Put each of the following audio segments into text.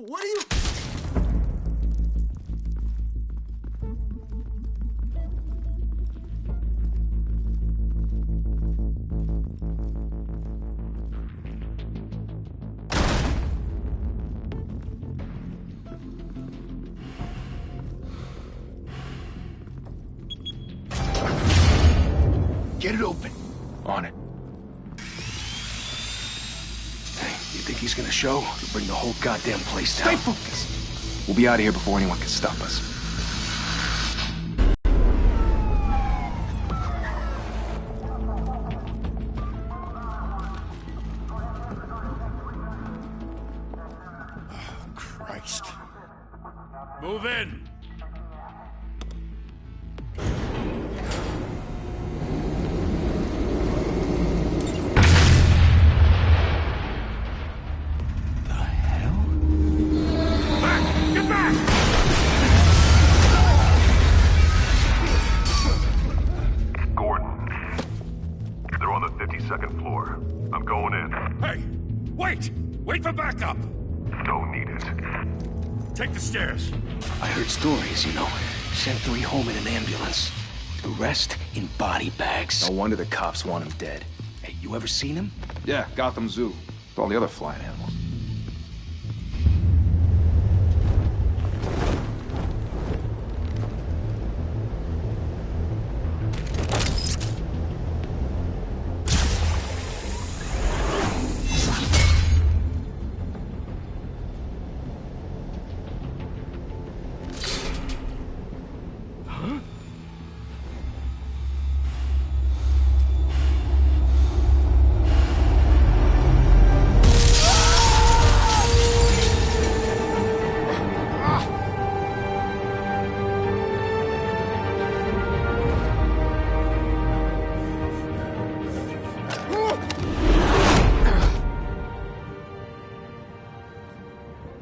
What are you... Get it open. On it. Hey, you think he's gonna show? He'll bring the whole goddamn place down. Stay focused. We'll be out of here before anyone can stop us. Oh, Christ. Move in. Wait for backup! Don't need it. Take the stairs. I heard stories, you know. Sent 3 home in an ambulance. The rest in body bags. No wonder the cops want him dead. Hey, you ever seen him? Yeah, Gotham Zoo. With all the other flying animals.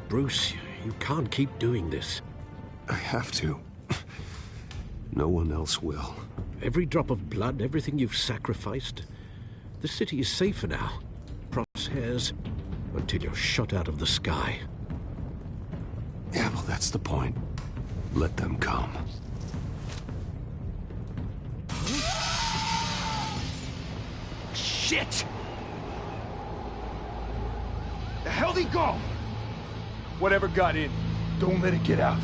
Bruce, you can't keep doing this. I have to. No one else will. Every drop of blood, everything you've sacrificed. The city is safer now. Crosshairs, until you're shot out of the sky. Yeah, well, that's the point. Let them come. Shit! The hell'd he go? Whatever got in, don't let it get out.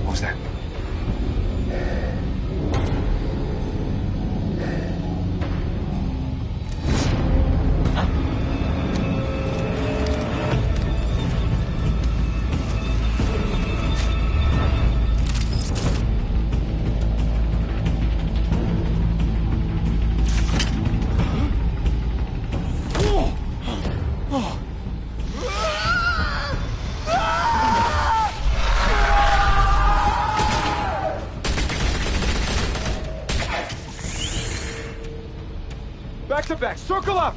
What was that? Back to back, circle up!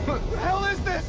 What the hell is this?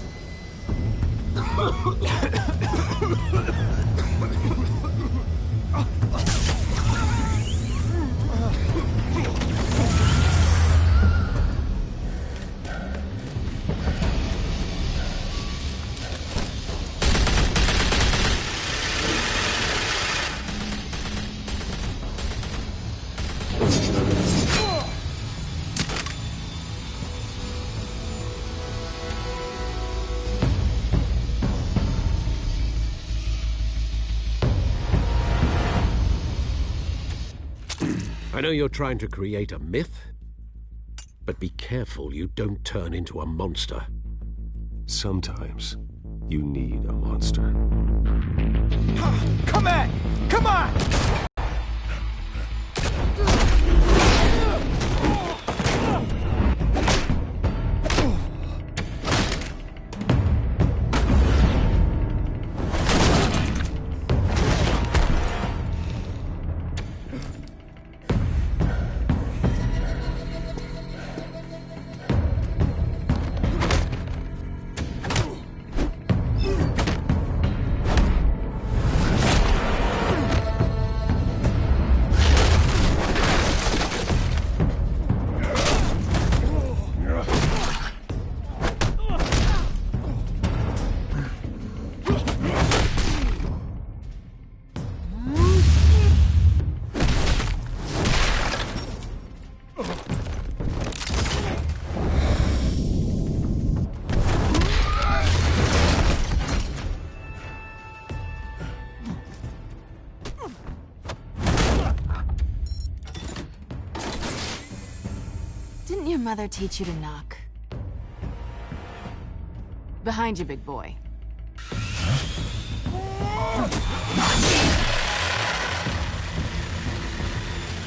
I know you're trying to create a myth, but be careful you don't turn into a monster. Sometimes you need a monster. Come at! Come on! mother teach you to knock? Behind you, big boy.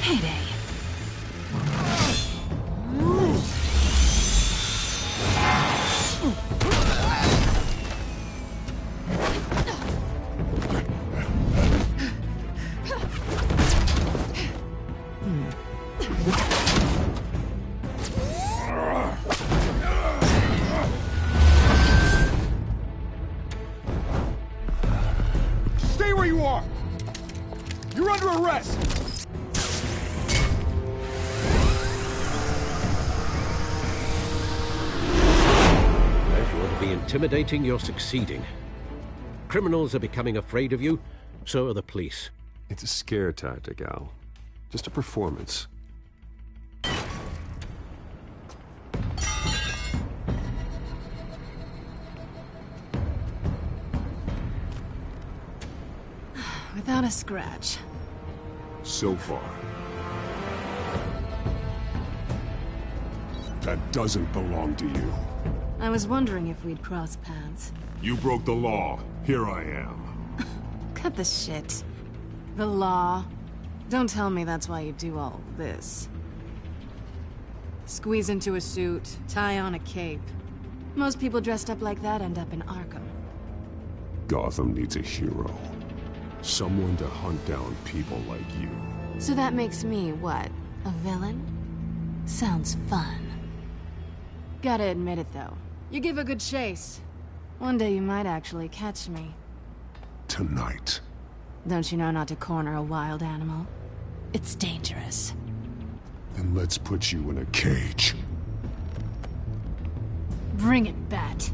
Heyday. Stay where you are! You're under arrest! If you want to be intimidating, you're succeeding. Criminals are becoming afraid of you, so are the police. It's a scare tactic, Al. Just a performance. Without a scratch. So far. That doesn't belong to you. I was wondering if we'd cross paths. You broke the law. Here I am. Cut the shit. The law. Don't tell me that's why you do all this. Squeeze into a suit, tie on a cape. Most people dressed up like that end up in Arkham. Gotham needs a hero. Someone to hunt down people like you. So that makes me, what, a villain? Sounds fun. Gotta admit it, though. You give a good chase. One day you might actually catch me. Tonight. Don't you know not to corner a wild animal? It's dangerous. Then let's put you in a cage. Bring it, Bat.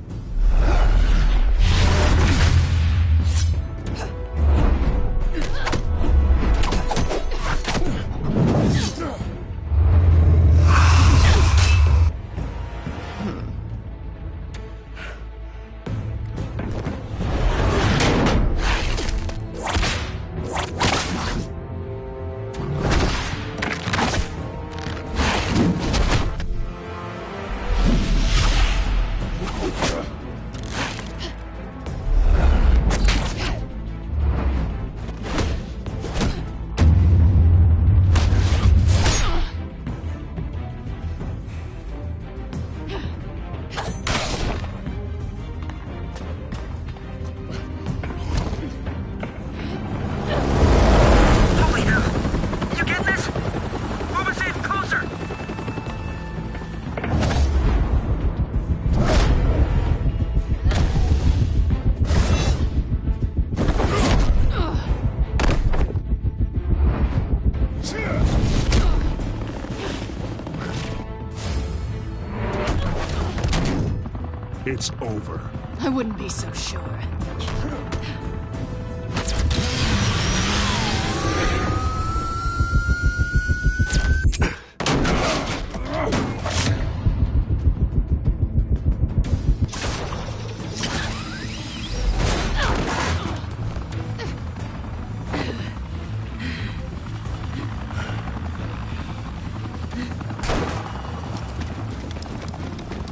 It's over. I wouldn't be so sure.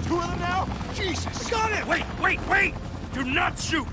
Two of them now? Jesus! I got it! Wait! Do not shoot!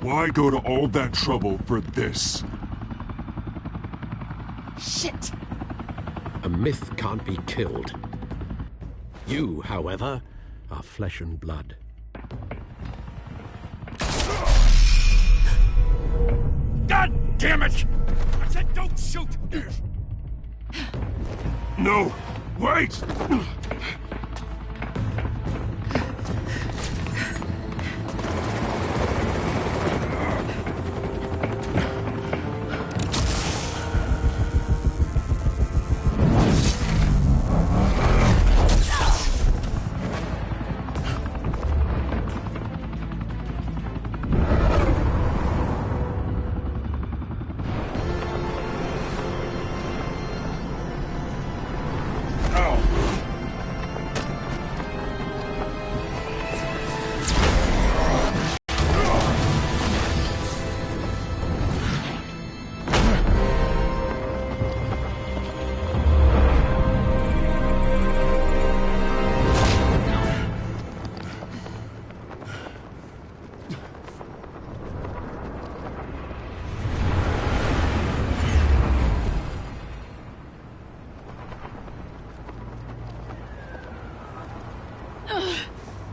Why go to all that trouble for this? Shit! A myth can't be killed. You, however, are flesh and blood. God damn it! I said don't shoot! No! Wait!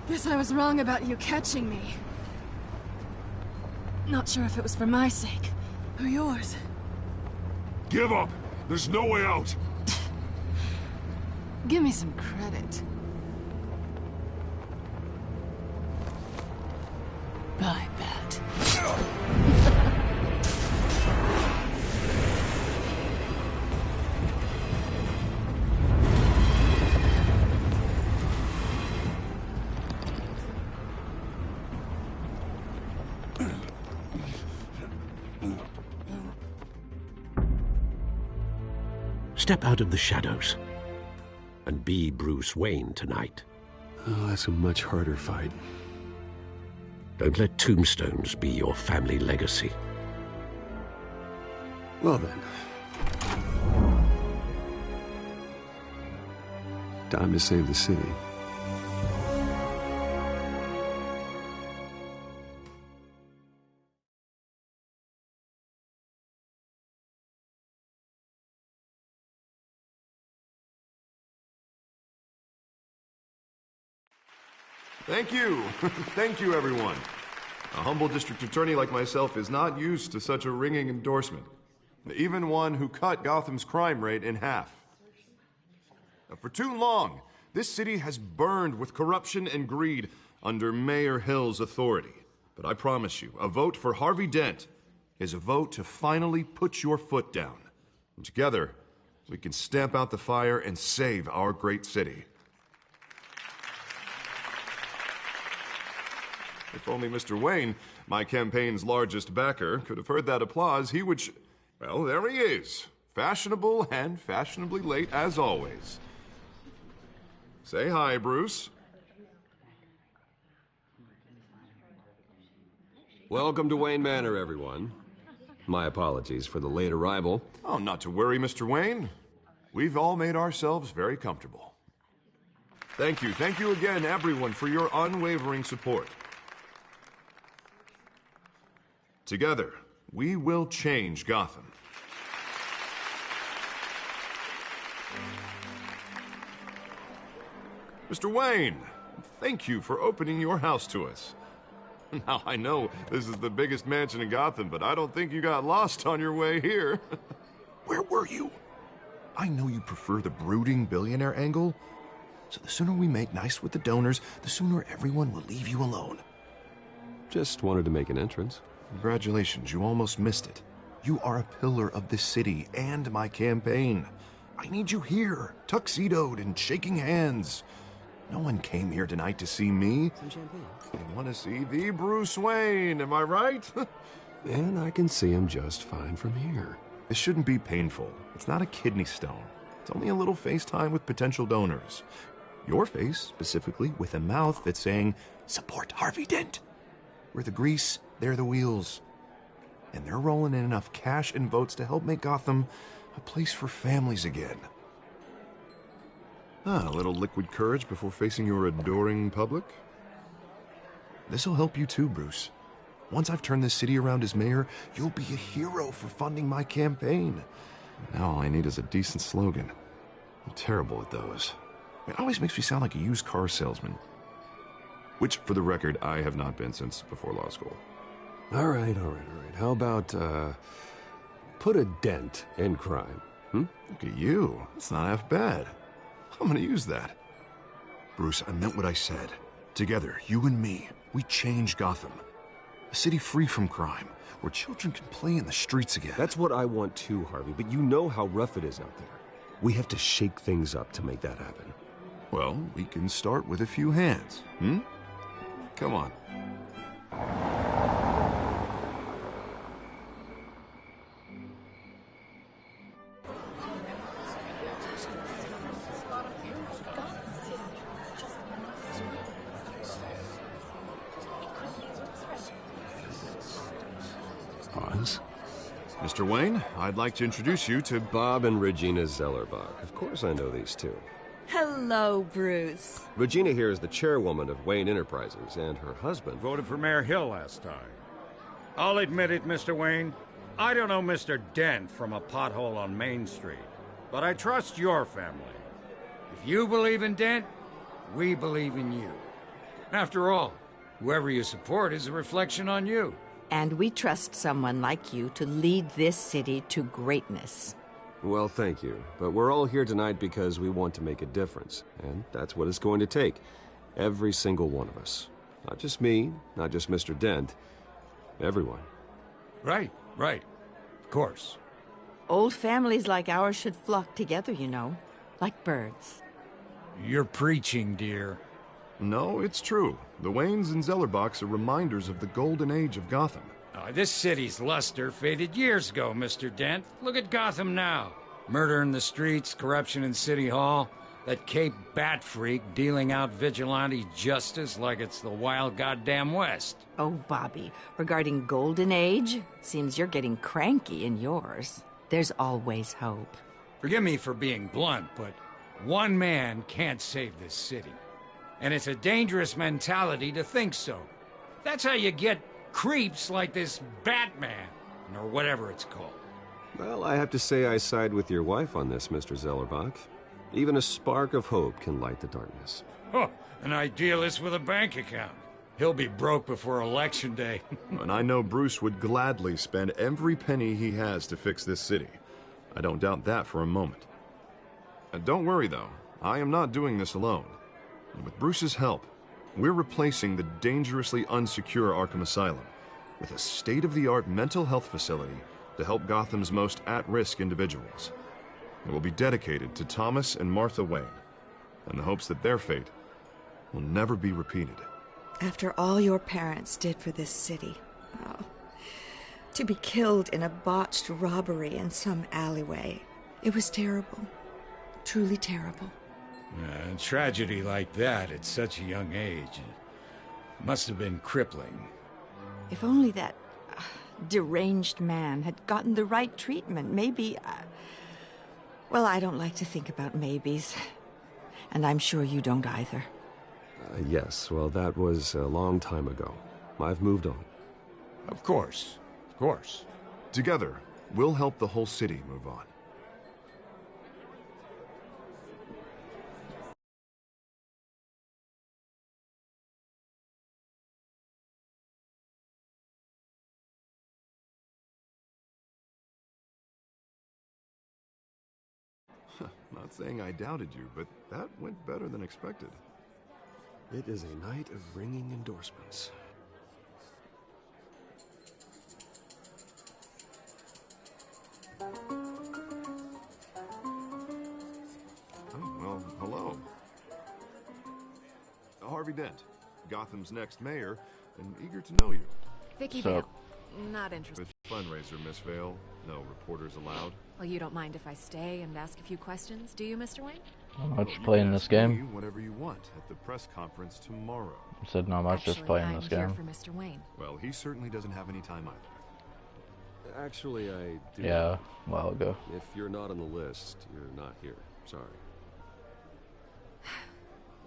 Guess I was wrong about you catching me. Not sure if it was for my sake, or yours. Give up! There's no way out! Give me some credit. I bet. Step out of the shadows and be Bruce Wayne tonight. Oh, that's a much harder fight. Don't let tombstones be your family legacy. Well then. Time to save the city. Thank you. Thank you, everyone. A humble district attorney like myself is not used to such a ringing endorsement. Even one who cut Gotham's crime rate in half. For too long, this city has burned with corruption and greed under Mayor Hill's authority. But I promise you, a vote for Harvey Dent is a vote to finally put your foot down. And together, we can stamp out the fire and save our great city. If only Mr. Wayne, my campaign's largest backer, could have heard that applause, he would well, there he is. Fashionable and fashionably late as always. Say hi, Bruce. Welcome to Wayne Manor, everyone. My apologies for the late arrival. Oh, not to worry, Mr. Wayne. We've all made ourselves very comfortable. Thank you again, everyone, for your unwavering support. Together, we will change Gotham. Mr. Wayne, thank you for opening your house to us. Now, I know this is the biggest mansion in Gotham, but I don't think you got lost on your way here. Where were you? I know you prefer the brooding billionaire angle, so the sooner we make nice with the donors, the sooner everyone will leave you alone. Just wanted to make an entrance. Congratulations, you almost missed it. You are a pillar of this city and my campaign. I need you here, tuxedoed and shaking hands. No one came here tonight to see me. Some champagne. They want to see the Bruce Wayne, am I right? And I can see him just fine from here. This shouldn't be painful. It's not a kidney stone. It's only a little FaceTime with potential donors. Your face, specifically, with a mouth that's saying, support Harvey Dent. We're the grease, they're the wheels. And they're rolling in enough cash and votes to help make Gotham a place for families again. A little liquid courage before facing your adoring public. This'll help you too, Bruce. Once I've turned this city around as mayor, you'll be a hero for funding my campaign. Now all I need is a decent slogan. I'm terrible at those. It always makes me sound like a used car salesman. Which, for the record, I have not been since before law school. All right. How about, put a dent in crime, Look at you. It's not half bad. I'm gonna use that. Bruce, I meant what I said. Together, you and me, we change Gotham. A city free from crime, where children can play in the streets again. That's what I want too, Harvey, but you know how rough it is out there. We have to shake things up to make that happen. Well, we can start with a few hands, Come on. Oz? Mr. Wayne, I'd like to introduce you to Bob and Regina Zellerbach. Of course I know these two. Hello, Bruce. Regina here is the chairwoman of Wayne Enterprises, and her husband... Voted for Mayor Hill last time. I'll admit it, Mr. Wayne. I don't know Mr. Dent from a pothole on Main Street, but I trust your family. If you believe in Dent, We believe in you. After all, whoever you support is a reflection on you. And we trust someone like you to lead this city to greatness. Well, thank you. But we're all here tonight because we want to make a difference. And that's what it's going to take. Every single one of us. Not just me, not just Mr. Dent. Everyone. Right. Of course. Old families like ours should flock together, you know. Like birds. You're preaching, dear. No, it's true. The Waynes and Zellerbachs are reminders of the golden age of Gotham. This city's luster faded years ago, Mr. Dent. Look at Gotham now. Murder in the streets, corruption in City Hall, that Cape Bat freak dealing out vigilante justice like it's the wild goddamn West. Oh, Bobby, regarding Golden Age, seems you're getting cranky in yours. There's always hope. Forgive me for being blunt, but one man can't save this city. And it's a dangerous mentality to think so. That's how you get creeps like this Batman, or whatever it's called. Well, I have to say I side with your wife on this, Mr. Zellerbach. Even a spark of hope can light the darkness. Oh, an idealist with a bank account. He'll be broke before Election Day. And I know Bruce would gladly spend every penny he has to fix this city. I don't doubt that for a moment. And don't worry, though. I am not doing this alone. And with Bruce's help, we're replacing the dangerously unsecure Arkham Asylum with a state-of-the-art mental health facility to help Gotham's most at-risk individuals. It will be dedicated to Thomas and Martha Wayne, in the hopes that their fate will never be repeated. After all your parents did for this city, to be killed in a botched robbery in some alleyway, it was terrible. Truly terrible. A tragedy like that at such a young age must have been crippling. If only that deranged man had gotten the right treatment, maybe... Well, I don't like to think about maybes. And I'm sure you don't either. Yes, well, that was a long time ago. I've moved on. Of course. Together, we'll help the whole city move on. Not saying I doubted you, but that went better than expected. It is a night of ringing endorsements. Oh, well, hello. Harvey Dent, Gotham's next mayor, and eager to know you. Vicky Vale. Not interested. With fundraiser, Miss Vale. No reporters allowed. Well, you don't mind if I stay and ask a few questions, do you, Mr. Wayne? Not much playing this game. Whatever you want at the press conference tomorrow. I said not much, just playing this game. I'm here for Mr. Wayne. Well, he certainly doesn't have any time either. Actually, I do. Yeah, a while ago. If you're not on the list, you're not here. Sorry.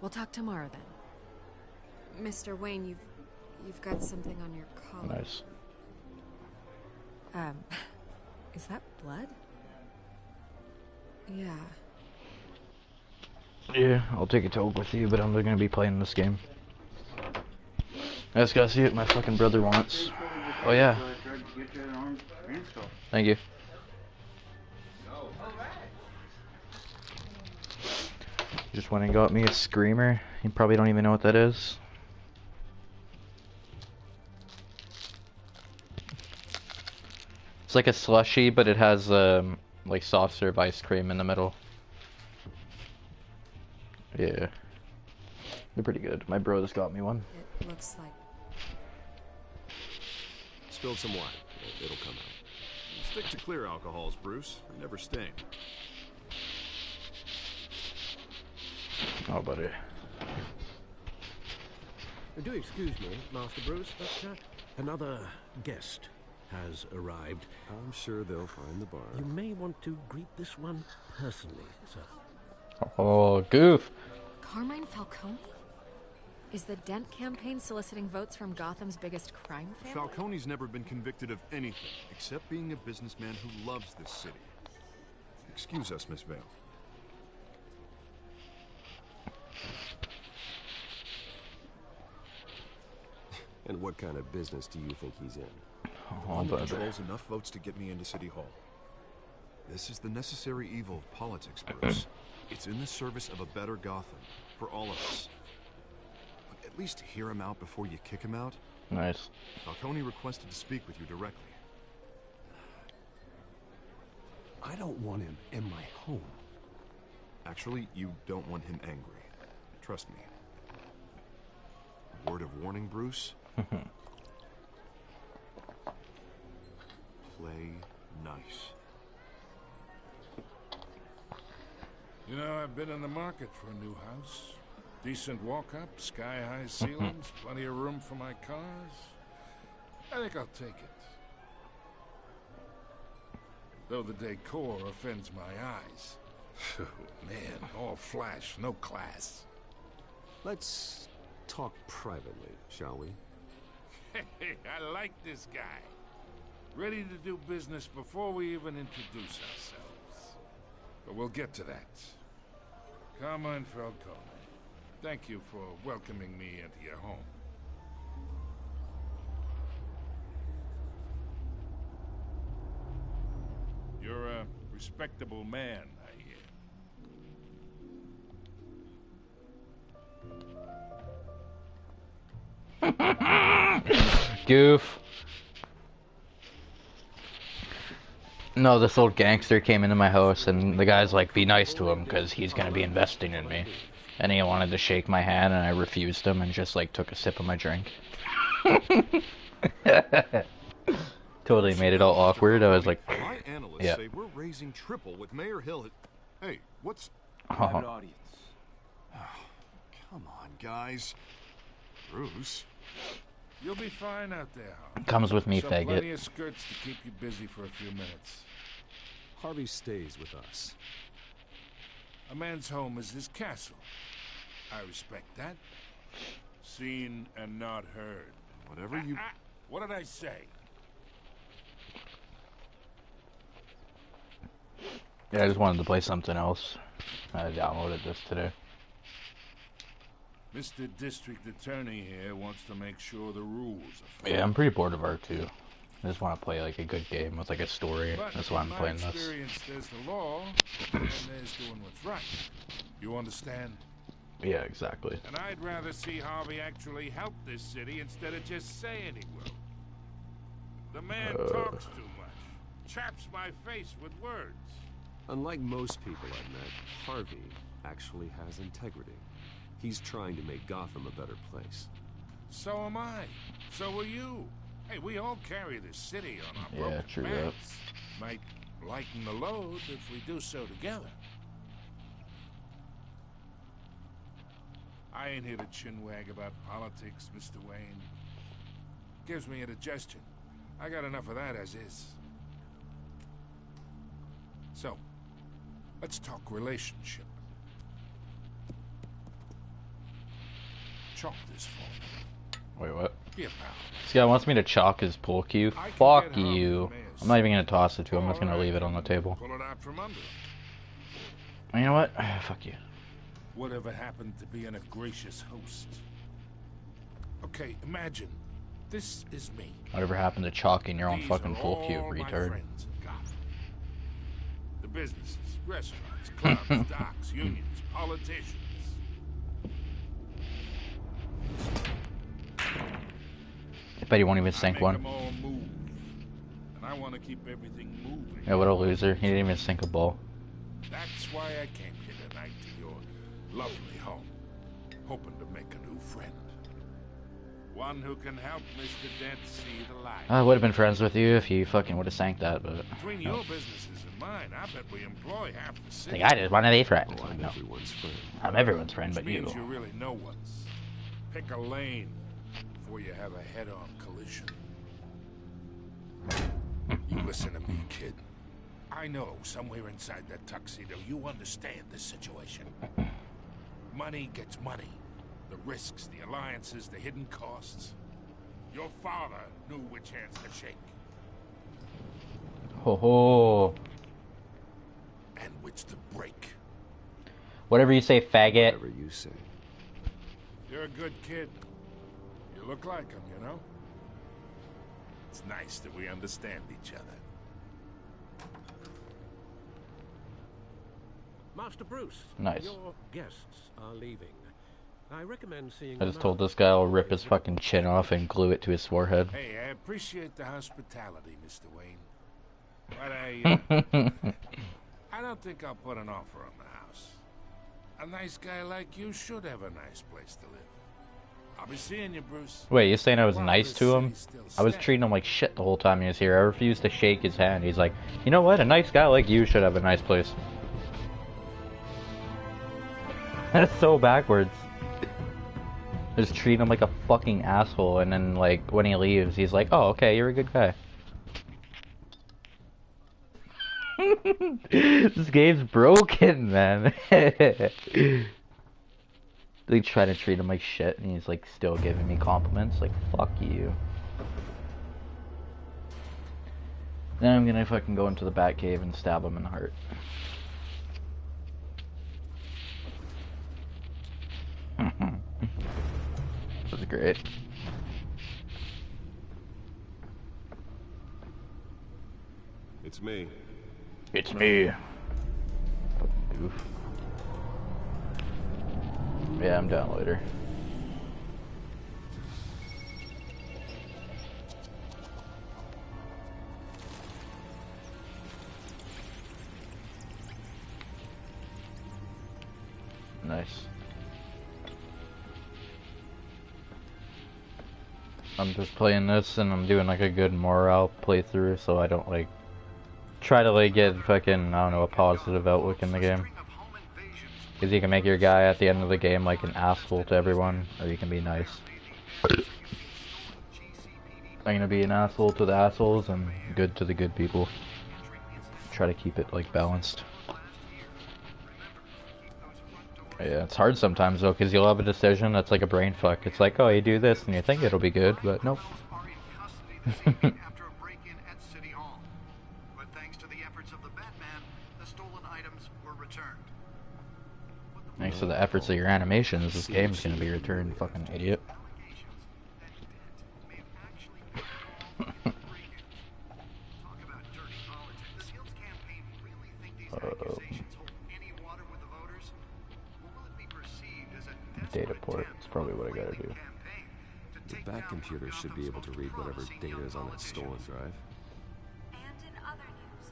We'll talk tomorrow then. Mr. Wayne, you've got something on your collar. Nice. Is that blood? Yeah. Yeah, I'll take a toke with you, but I'm gonna be playing this game. I just gotta see what my fucking brother wants. Oh yeah. Thank you. Just went and got me a screamer. You probably don't even know what that is. It's like a slushy, but it has like soft serve ice cream in the middle. Yeah, they're pretty good. My bro just got me one. It looks like... Spilled some wine. It'll come out. Stick to clear alcohols, Bruce. They never stain. Oh, buddy. Do excuse me, Master Bruce, but another guest has arrived. I'm sure they'll find the bar. You may want to greet this one personally, sir. Oh, goof. Carmine Falcone? Is the Dent campaign soliciting votes from Gotham's biggest crime family? Falcone's never been convicted of anything except being a businessman who loves this city. Excuse us, Miss Vale. And what kind of business do you think he's in? One that controls enough votes to get me into City Hall. This is the necessary evil of politics, Bruce. It's in the service of a better Gotham, for all of us. But at least hear him out before you kick him out. Nice. Falcone requested to speak with you directly. I don't want him in my home. Actually, you don't want him angry. Trust me. A word of warning, Bruce? Play nice. You know, I've been in the market for a new house. Decent walk-up, sky-high ceilings, plenty of room for my cars. I think I'll take it. Though the decor offends my eyes. Man, all flash, no class. Let's talk privately, shall we? Hey, I like this guy. Ready to do business before we even introduce ourselves. But we'll get to that. Carmine Falcone, thank you for welcoming me into your home. You're a respectable man, I hear. Goof. No, this old gangster came into my house, and the guy's like, be nice to him, because he's going to be investing in me. And he wanted to shake my hand, and I refused him, and just, like, took a sip of my drink. Totally made it all awkward. I was like, my analysts yeah. say we're raising triple with Mayor Hill. Hey, what's... Private audience. Come on, guys. Bruce. You'll be fine out there, Harvey. Comes with me, Plenty faggot. of skirts to keep you busy for a few minutes. Harvey stays with us. A man's home is his castle. I respect that. Seen and not heard. Whatever you... What did I say? Yeah, I just wanted to play something else. I downloaded this today. Mr. District Attorney here wants to make sure the rules are fair. Yeah, I'm pretty bored of R2. I just want to play like a good game with like a story. But That's why I'm in my playing this. experience, there's the law, and there's doing what's right. You understand? Yeah, exactly. And I'd rather see Harvey actually help this city instead of just saying he will. The man talks too much. Chaps my face with words. Unlike most people I've met, Harvey actually has integrity. He's trying to make Gotham a better place. So am I. So are you. Hey, we all carry this city on our Yeah, broken true that. backs. Might lighten the load if we do so together. I ain't here to chinwag about politics, Mr. Wayne. Gives me indigestion. I got enough of that as is. So, let's talk relationship. Chalk this for me. Wait, what? Be a pal. This guy wants me to chalk his pool cue. Fuck you. I'm not even gonna toss it to him. I'm just gonna leave it on the table. Pull it out from under. You know what? Fuck you. Whatever happened to being a gracious host? Okay, imagine. This is me. Whatever happened to chalking your own These fucking are pool cue, all my retard? friends in Gotham. The businesses, restaurants, clubs, docks, unions, politicians. I bet he won't even sink one. Them all move. And I want to keep everything moving. Yeah, what a loser. He didn't even sink a ball. That's why I came here tonight to your lovely home, hoping to make a new friend. One who can help Mr. Dent see the light. I would have been friends with you if you fucking would have sank that, but... Between your businesses and mine, I bet we employ half the I city. think I just want to be friends. Oh, I'm No. everyone's friend. I'm everyone's friend, but Which you. means you really know what's. Pick a lane before you have a head-on collision. You listen to me, kid. I know somewhere inside that tuxedo you understand this situation. Money gets money. The risks, the alliances, the hidden costs. Your father knew which hands to shake. Ho ho. And which to break. Whatever you say, faggot. Whatever you say. You're a good kid. You You look like him, you know? It's nice that we understand each other. Master Bruce, Nice. your guests are leaving. I recommend seeing I just told this guy I'll rip his fucking chin off and glue it to his forehead. Hey, I appreciate the hospitality, Mr. Wayne. But I don't think I'll put an offer on the house. A nice guy like you should have a nice place to live. I'll be seeing you, Bruce. Wait, you're saying I was nice to him? I was treating him like shit the whole time he was here. I refused to shake his hand. He's like, you know what? A nice guy like you should have a nice place. That's so backwards. Just treat him like a fucking asshole, and then like when he leaves, he's like, "Oh, okay, you're a good guy." This game's broken, man. They try to treat him like shit, and he's like still giving me compliments. Like, fuck you. Then I'm gonna fucking go into the Batcave and stab him in the heart. That was great. It's me. It's me. Fucking goof. Yeah, I'm down later. Nice. I'm just playing this and I'm doing like a good morale playthrough so I don't like try to like get fucking, I don't know, a positive outlook in the game. Because you can make your guy at the end of the game like an asshole to everyone, or you can be nice. I'm gonna be an asshole to the assholes and good to the good people. Try to keep it like balanced. Yeah, it's hard sometimes though, because you'll have a decision that's like a brain fuck. It's like, oh, you do this and you think it'll be good, but nope. Thanks to the efforts of your animations, this game's gonna be returned, fucking idiot. Data port, that's probably what I gotta do. The back computer should be able to read whatever data is on that stolen drive. And in other news,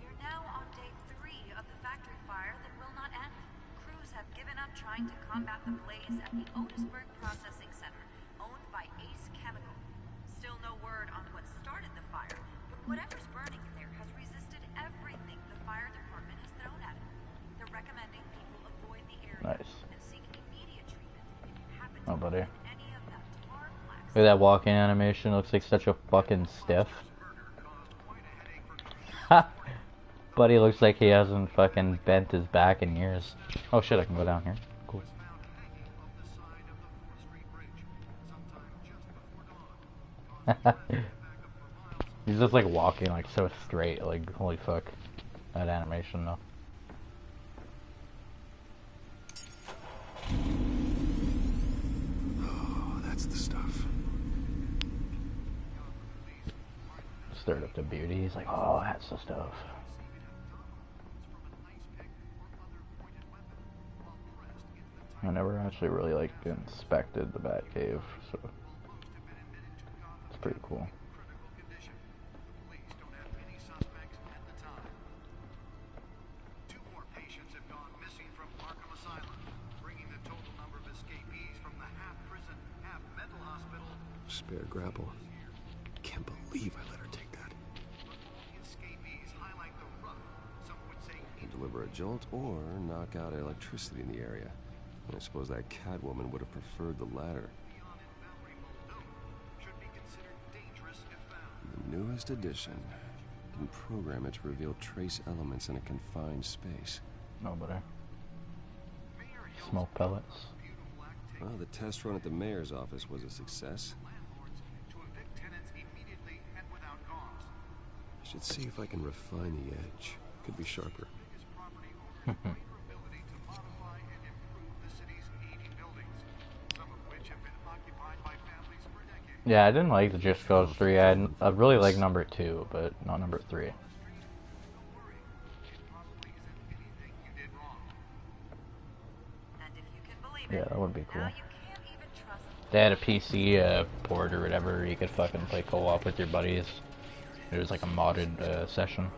we're now on day 3 of the factory fire that will not end. Crews have given up trying to combat the blaze at the Otisburg Processing Center, owned by Ace Chemical. Still no word on what started the fire, but whatever's burning in there has resisted everything the fire department has thrown at it. They're recommending people avoid the area. Nice. And seek immediate treatment if you happen Oh, to buddy. find any of that tar black. Look at that walking animation, looks like such a fucking stiff. Ha! Buddy looks like he hasn't fucking bent his back in years. Oh shit, I can go down here. Cool. He's just like walking like so straight, like holy fuck. That animation though. Oh, that's the stuff. Stirred up to beauty, he's like, oh, that's the stuff. I never actually really like inspected the Batcave, so it's pretty cool. Spare grapple. Can't believe I let her take that. Can deliver a jolt or knock out electricity in the area. I suppose that Catwoman would have preferred the latter. The newest edition can program it to reveal trace elements in a confined space. No better. Smoke pellets. Well, the test run at the mayor's office was a success. I should see if I can refine the edge. Could be sharper. Yeah, I didn't like the Just Cause 3. I really like number 2, but not number 3. Yeah, that would be cool. They had a PC port or whatever, you could fucking play co-op with your buddies. It was like a modded session.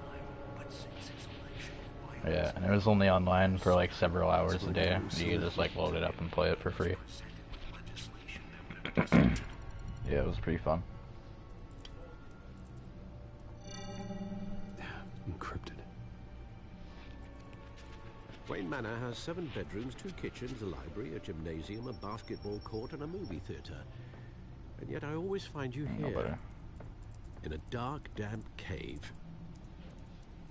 Yeah, and it was only online for like several hours a day. You could just like load it up and play it for free. Yeah, it was pretty fun. Encrypted. Wayne Manor has 7 bedrooms, 2 kitchens, a library, a gymnasium, a basketball court, and a movie theater. And yet I always find you here, in a dark, damp cave.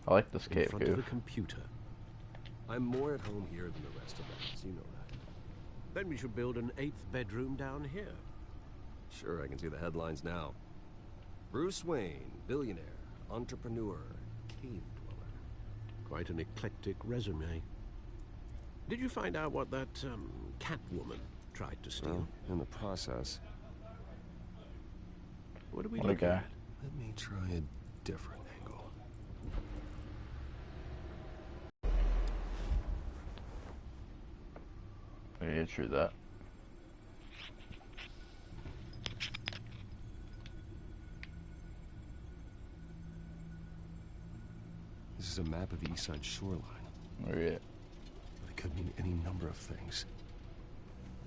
I like this cave, in front of a computer. I'm more at home here than the rest of us, you know that. Then we should build an 8th bedroom down here. Sure, I can see the headlines now. Bruce Wayne, billionaire, entrepreneur, cave dweller. Quite an eclectic resume. Did you find out what that, Catwoman tried to steal? Well, in the process. What are we looking at? Let me try a different angle. Yeah, true that. This is a map of the East Side shoreline. Oh, yeah. It could mean any number of things.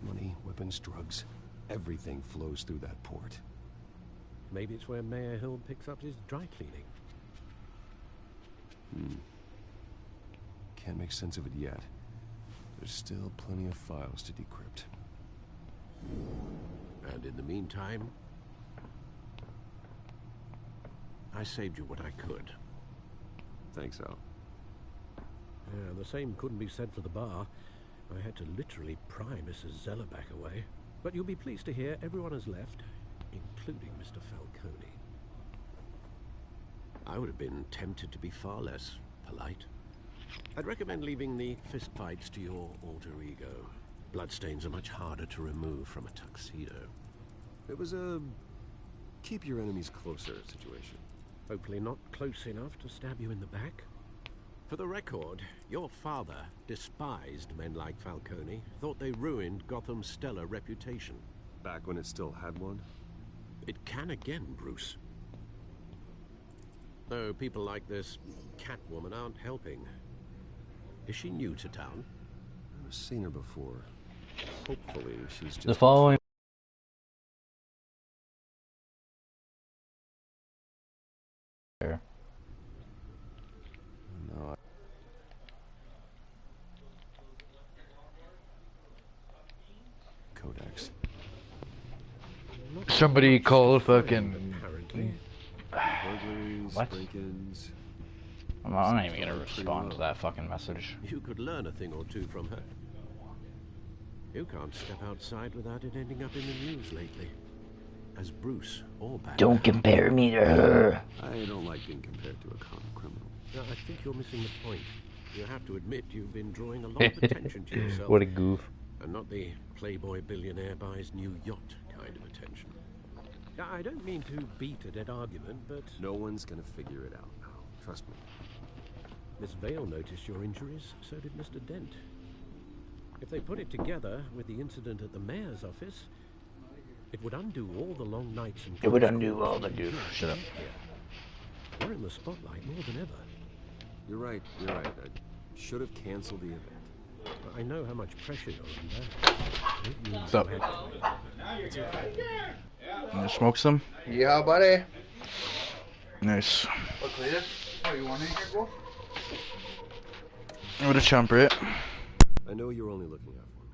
Money, weapons, drugs. Everything flows through that port. Maybe it's where Mayor Hill picks up his dry cleaning. Can't make sense of it yet. There's still plenty of files to decrypt. And in the meantime, I saved you what I could. Thanks, Al. Yeah, the same couldn't be said for the bar. I had to literally pry Mrs. Zellerback away. But you'll be pleased to hear everyone has left, including Mr. Falcone. I would have been tempted to be far less polite. I'd recommend leaving the fistfights to your alter ego. Bloodstains are much harder to remove from a tuxedo. It was a keep your enemies closer situation. Hopefully not close enough to stab you in the back. For the record, your father despised men like Falcone, thought they ruined Gotham's stellar reputation. Back when it still had one? It can again, Bruce. Though people like this Catwoman aren't helping. Is she new to town? I've seen her before. Hopefully she's just... The following... No. Codex. Somebody call a fucking... What? Break-ins. I'm not even gonna respond to that fucking message. You could learn a thing or two from her. You can't step outside without it ending up in the news lately. As Bruce or Batman. Don't compare me to her. I don't like being compared to a common criminal. No, I think you're missing the point. You have to admit you've been drawing a lot of attention to yourself. What a goof. And not the playboy billionaire buys new yacht kind of attention. I don't mean to beat a dead argument, but... No one's gonna figure it out now. Trust me. Miss Vale noticed your injuries, so did Mr. Dent. If they put it together with the incident at the mayor's office, it would undo all the long nights and... It would undo all the goof. Shut up. You're in the spotlight more than ever. You're right, you're right. I should have canceled the event. I know how much pressure you're under. What's up? It's okay. Wanna smoke some? Yeah, buddy. Nice. What, Cletus? Oh, you want in here, bro? What a chump, right? I know you're only looking out for me.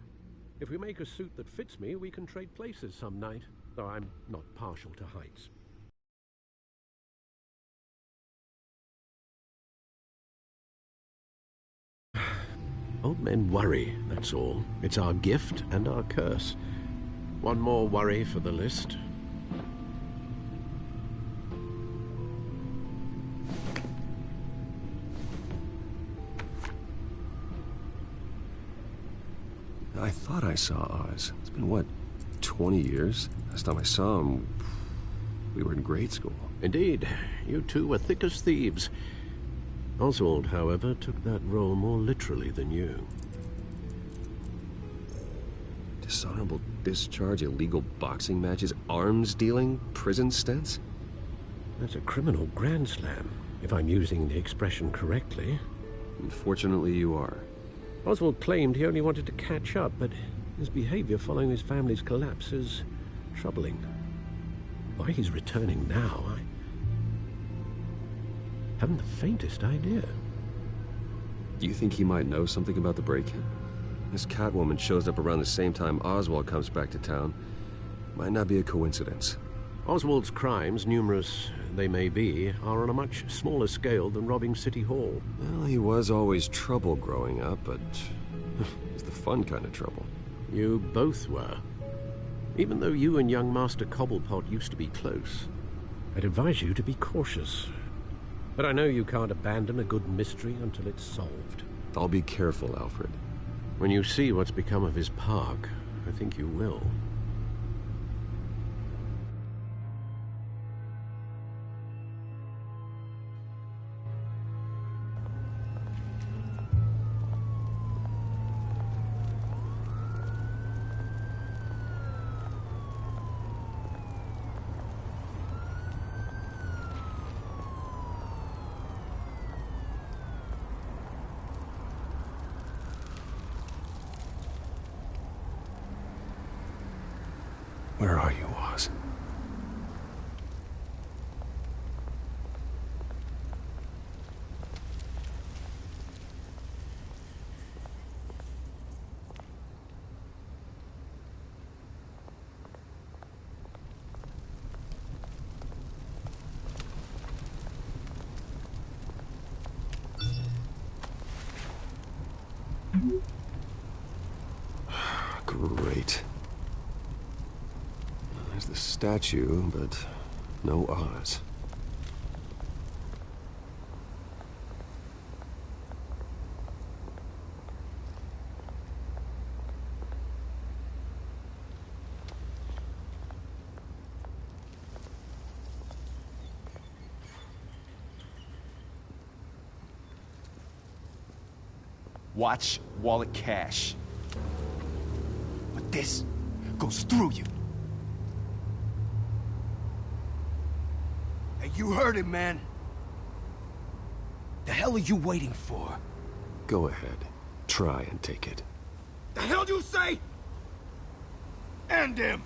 If we make a suit that fits me, we can trade places some night. Though I'm not partial to heights. Old men worry, that's all. It's our gift and our curse. One more worry for the list. I thought I saw Oz. It's been, what, 20 years? Last time I saw him, We were in grade school. Indeed, you two were thick as thieves. Oswald, however, took that role more literally than you. Dishonorable discharge, illegal boxing matches, arms dealing, prison stints? That's a criminal grand slam, if I'm using the expression correctly. Unfortunately, you are. Oswald claimed he only wanted to catch up, but his behavior following his family's collapse is troubling. Why he's returning now, I haven't the faintest idea. Do you think he might know something about the break-in? This Catwoman shows up around the same time Oswald comes back to town. Might not be a coincidence. Oswald's crimes, numerous they may be, are on a much smaller scale than robbing City Hall. Well, he was always trouble growing up, but it's the fun kind of trouble. You both were. Even though you and young Master Cobblepot used to be close, I'd advise you to be cautious. But I know you can't abandon a good mystery until it's solved. I'll be careful, Alfred. When you see what's become of his park, I think you will. Where are you, Oz? Great. There's the statue, but no Oz. Watch wallet cash. But this goes through you. Hey, you heard him, man. The hell are you waiting for? Go ahead. Try and take it. The hell do you say? End him!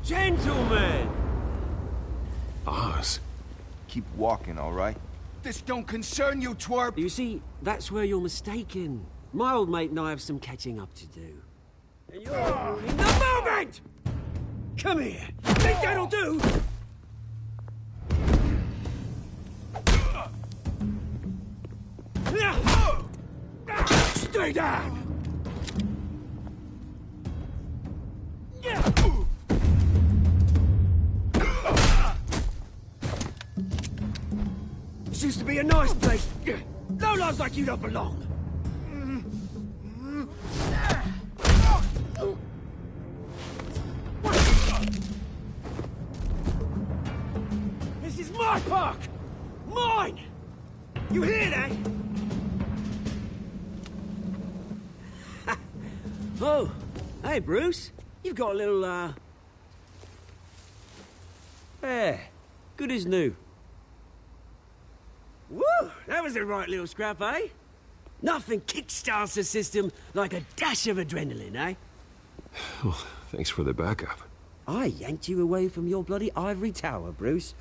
Gentlemen! Oz. Keep walking, all right? This don't concern you, twerp! You see, that's where you're mistaken. My old mate and I have some catching up to do. And you're ruining the moment! Come here! Think that'll do? Stay down! This used to be a nice place. No lives like you don't belong. This is my park! Mine! You hear that? Oh, hey, Bruce. You've got a little, Yeah, good as new. Woo! That was a right little scrap, eh? Nothing kickstarts the system like a dash of adrenaline, eh? Well, thanks for the backup. I yanked you away from your bloody ivory tower, Bruce.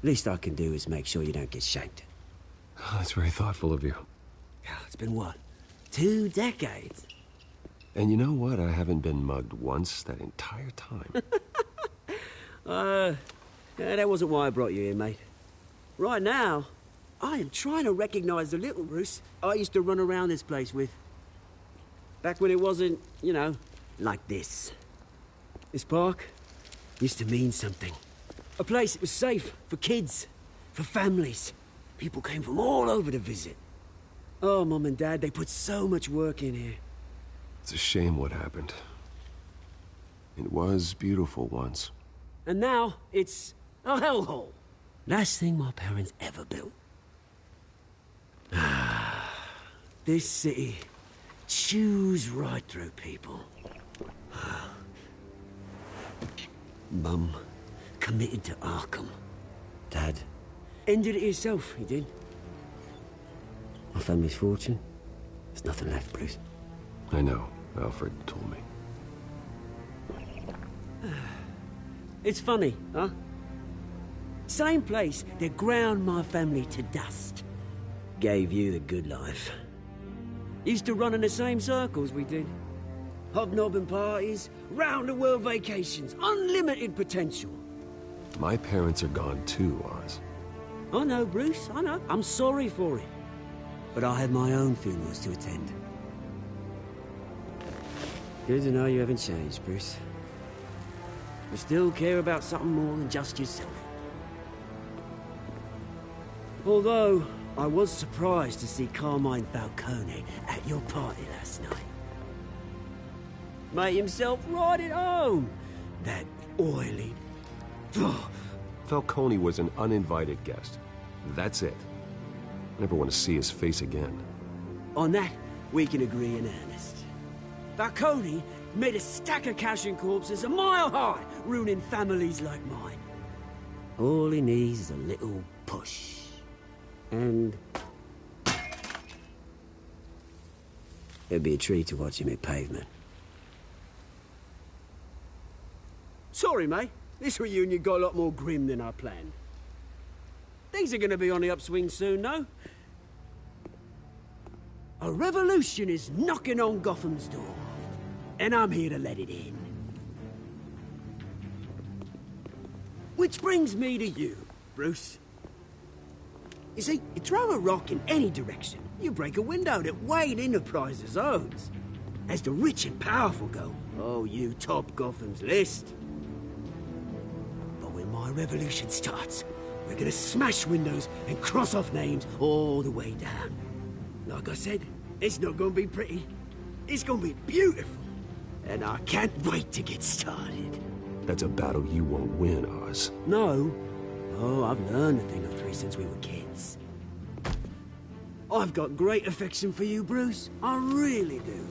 Least I can do is make sure you don't get shanked. Oh, that's very thoughtful of you. It's been what? 2 decades? And you know what? I haven't been mugged once that entire time. Yeah, that wasn't why I brought you here, mate. Right now, I am trying to recognize the little Bruce I used to run around this place with. Back when it wasn't, you know, like this. This park used to mean something. A place that was safe for kids, for families. People came from all over to visit. Oh, Mum and Dad, they put so much work in here. It's a shame what happened. It was beautiful once. And now, it's a hellhole. Last thing my parents ever built. This city chews right through people. Mum committed to Arkham. Dad ended it himself, he did. My family's fortune, there's nothing left, Bruce. I know. Alfred told me. It's funny, huh? Same place that ground my family to dust. Gave you the good life. Used to run in the same circles we did. Hobnobbing parties, round-the-world vacations, unlimited potential. My parents are gone too, Oz. I know, Bruce, I know. I'm sorry for it. But I had my own funerals to attend. Good to know you haven't changed, Bruce. You still care about something more than just yourself. Although, I was surprised to see Carmine Falcone at your party last night. Made himself right at home. That oily... Falcone was an uninvited guest. That's it. Never want to see his face again. On that, we can agree in earnest. Falcone made a stack of cash and corpses a mile high, ruining families like mine. All he needs is a little push. And... it'd be a treat to watch him hit pavement. Sorry, mate. This reunion got a lot more grim than I planned. Things are gonna be on the upswing soon, though. A revolution is knocking on Gotham's door. And I'm here to let it in. Which brings me to you, Bruce. You see, you throw a rock in any direction, you break a window that Wayne Enterprises owns. As the rich and powerful go, oh, you top Gotham's list. But when my revolution starts, we're gonna smash windows and cross off names all the way down. Like I said, it's not gonna be pretty. It's gonna be beautiful. And I can't wait to get started. That's a battle you won't win, Oz. No. Oh, I've learned a thing or three since we were kids. I've got great affection for you, Bruce. I really do.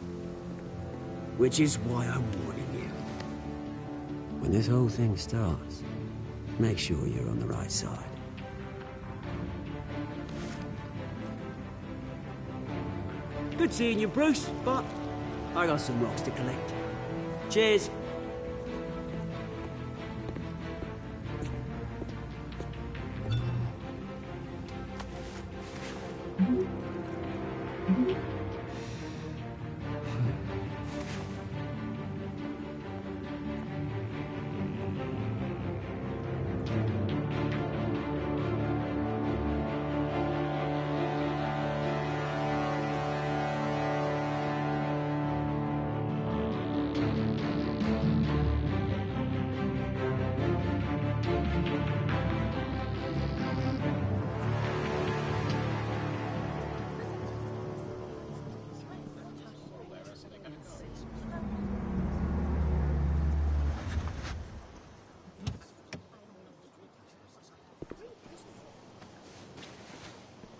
Which is why I'm warning you. When this whole thing starts, make sure you're on the right side. Good seeing you, Bruce, but I got some rocks to collect. Cheers.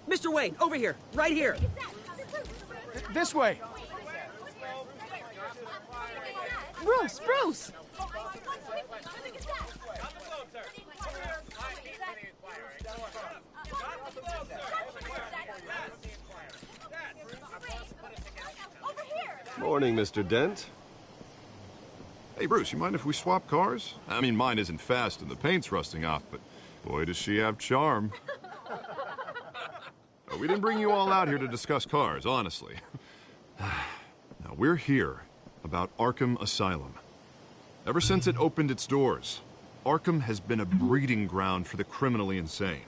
Mr. Wayne, over here. Right here. This way. Bruce, Bruce! Morning, Mr. Dent. Hey, Bruce, you mind if we swap cars? I mean, mine isn't fast and the paint's rusting off, but boy, does she have charm. We didn't bring you all out here to discuss cars, honestly. Now, we're here about Arkham Asylum. Ever since it opened its doors, Arkham has been a breeding ground for the criminally insane.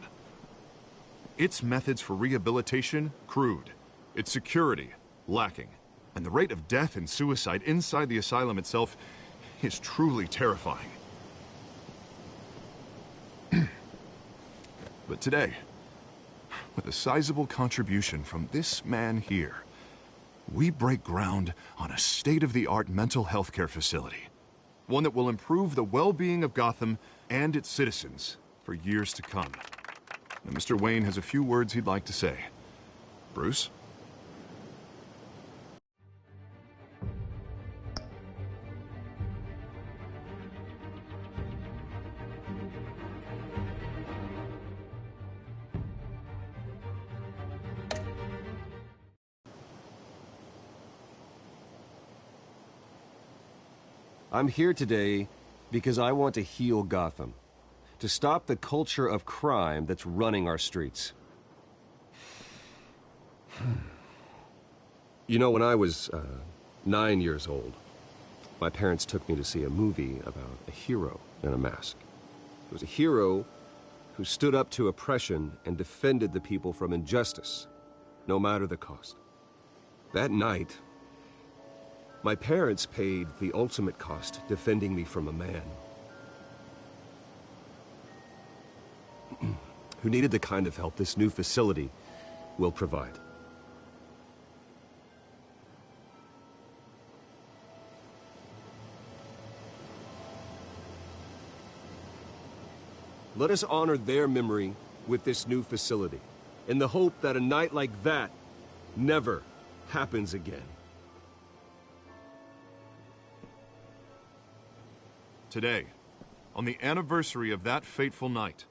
Its methods for rehabilitation, crude. Its security, lacking. And the rate of death and suicide inside the asylum itself is truly terrifying. But today, with a sizable contribution from this man here, we break ground on a state-of-the-art mental health care facility. One that will improve the well-being of Gotham and its citizens for years to come. Now, Mr. Wayne has a few words he'd like to say. Bruce? I'm here today because I want to heal Gotham, to stop the culture of crime that's running our streets. You know, when I was 9 years old, my parents took me to see a movie about a hero in a mask. It was a hero who stood up to oppression and defended the people from injustice, no matter the cost. That night, my parents paid the ultimate cost defending me from a man who needed the kind of help this new facility will provide. Let us honor their memory with this new facility, in the hope that a night like that never happens again. Today, on the anniversary of that fateful night,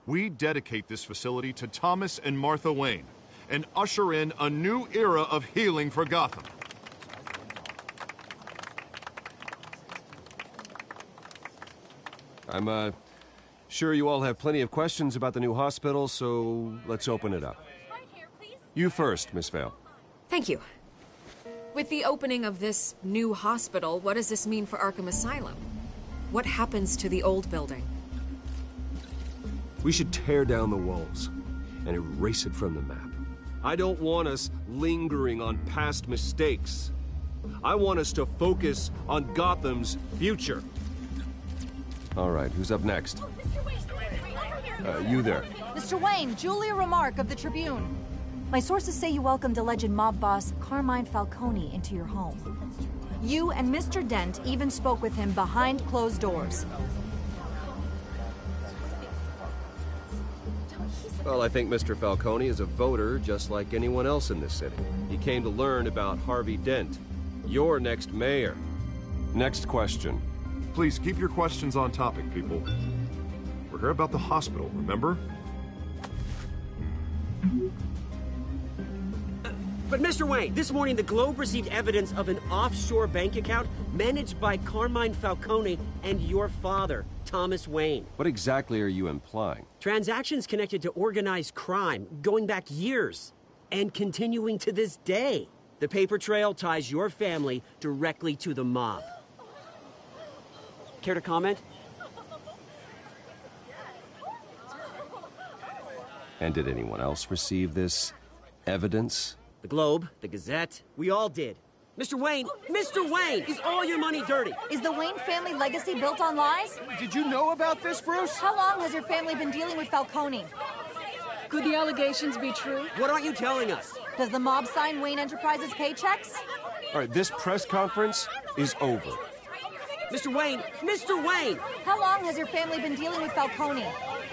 we dedicate this facility to Thomas and Martha Wayne and usher in a new era of healing for Gotham. I'm sure you all have plenty of questions about the new hospital, so let's open it up. You first, Miss Vale. Thank you. With the opening of this new hospital, what does this mean for Arkham Asylum? What happens to the old building? We should tear down the walls and erase it from the map. I don't want us lingering on past mistakes. I want us to focus on Gotham's future. All right, who's up next? You there. Mr. Wayne, Julia Remark of the Tribune. My sources say you welcomed alleged mob boss Carmine Falcone into your home. You and Mr. Dent even spoke with him behind closed doors. Well, I think Mr. Falcone is a voter just like anyone else in this city. He came to learn about Harvey Dent, your next mayor. Next question. Please keep your questions on topic, people. We're here about the hospital, remember? But Mr. Wayne, this morning the Globe received evidence of an offshore bank account managed by Carmine Falcone and your father, Thomas Wayne. What exactly are you implying? Transactions connected to organized crime going back years and continuing to this day. The paper trail ties your family directly to the mob. Care to comment? And did anyone else receive this evidence? The Globe, the Gazette, we all did. Mr. Wayne, is all your money dirty? Is the Wayne family legacy built on lies? Did you know about this, Bruce? How long has your family been dealing with Falcone? Could the allegations be true? What aren't you telling us? Does the mob sign Wayne Enterprises paychecks? All right, this press conference is over. Mr. Wayne! How long has your family been dealing with Falcone?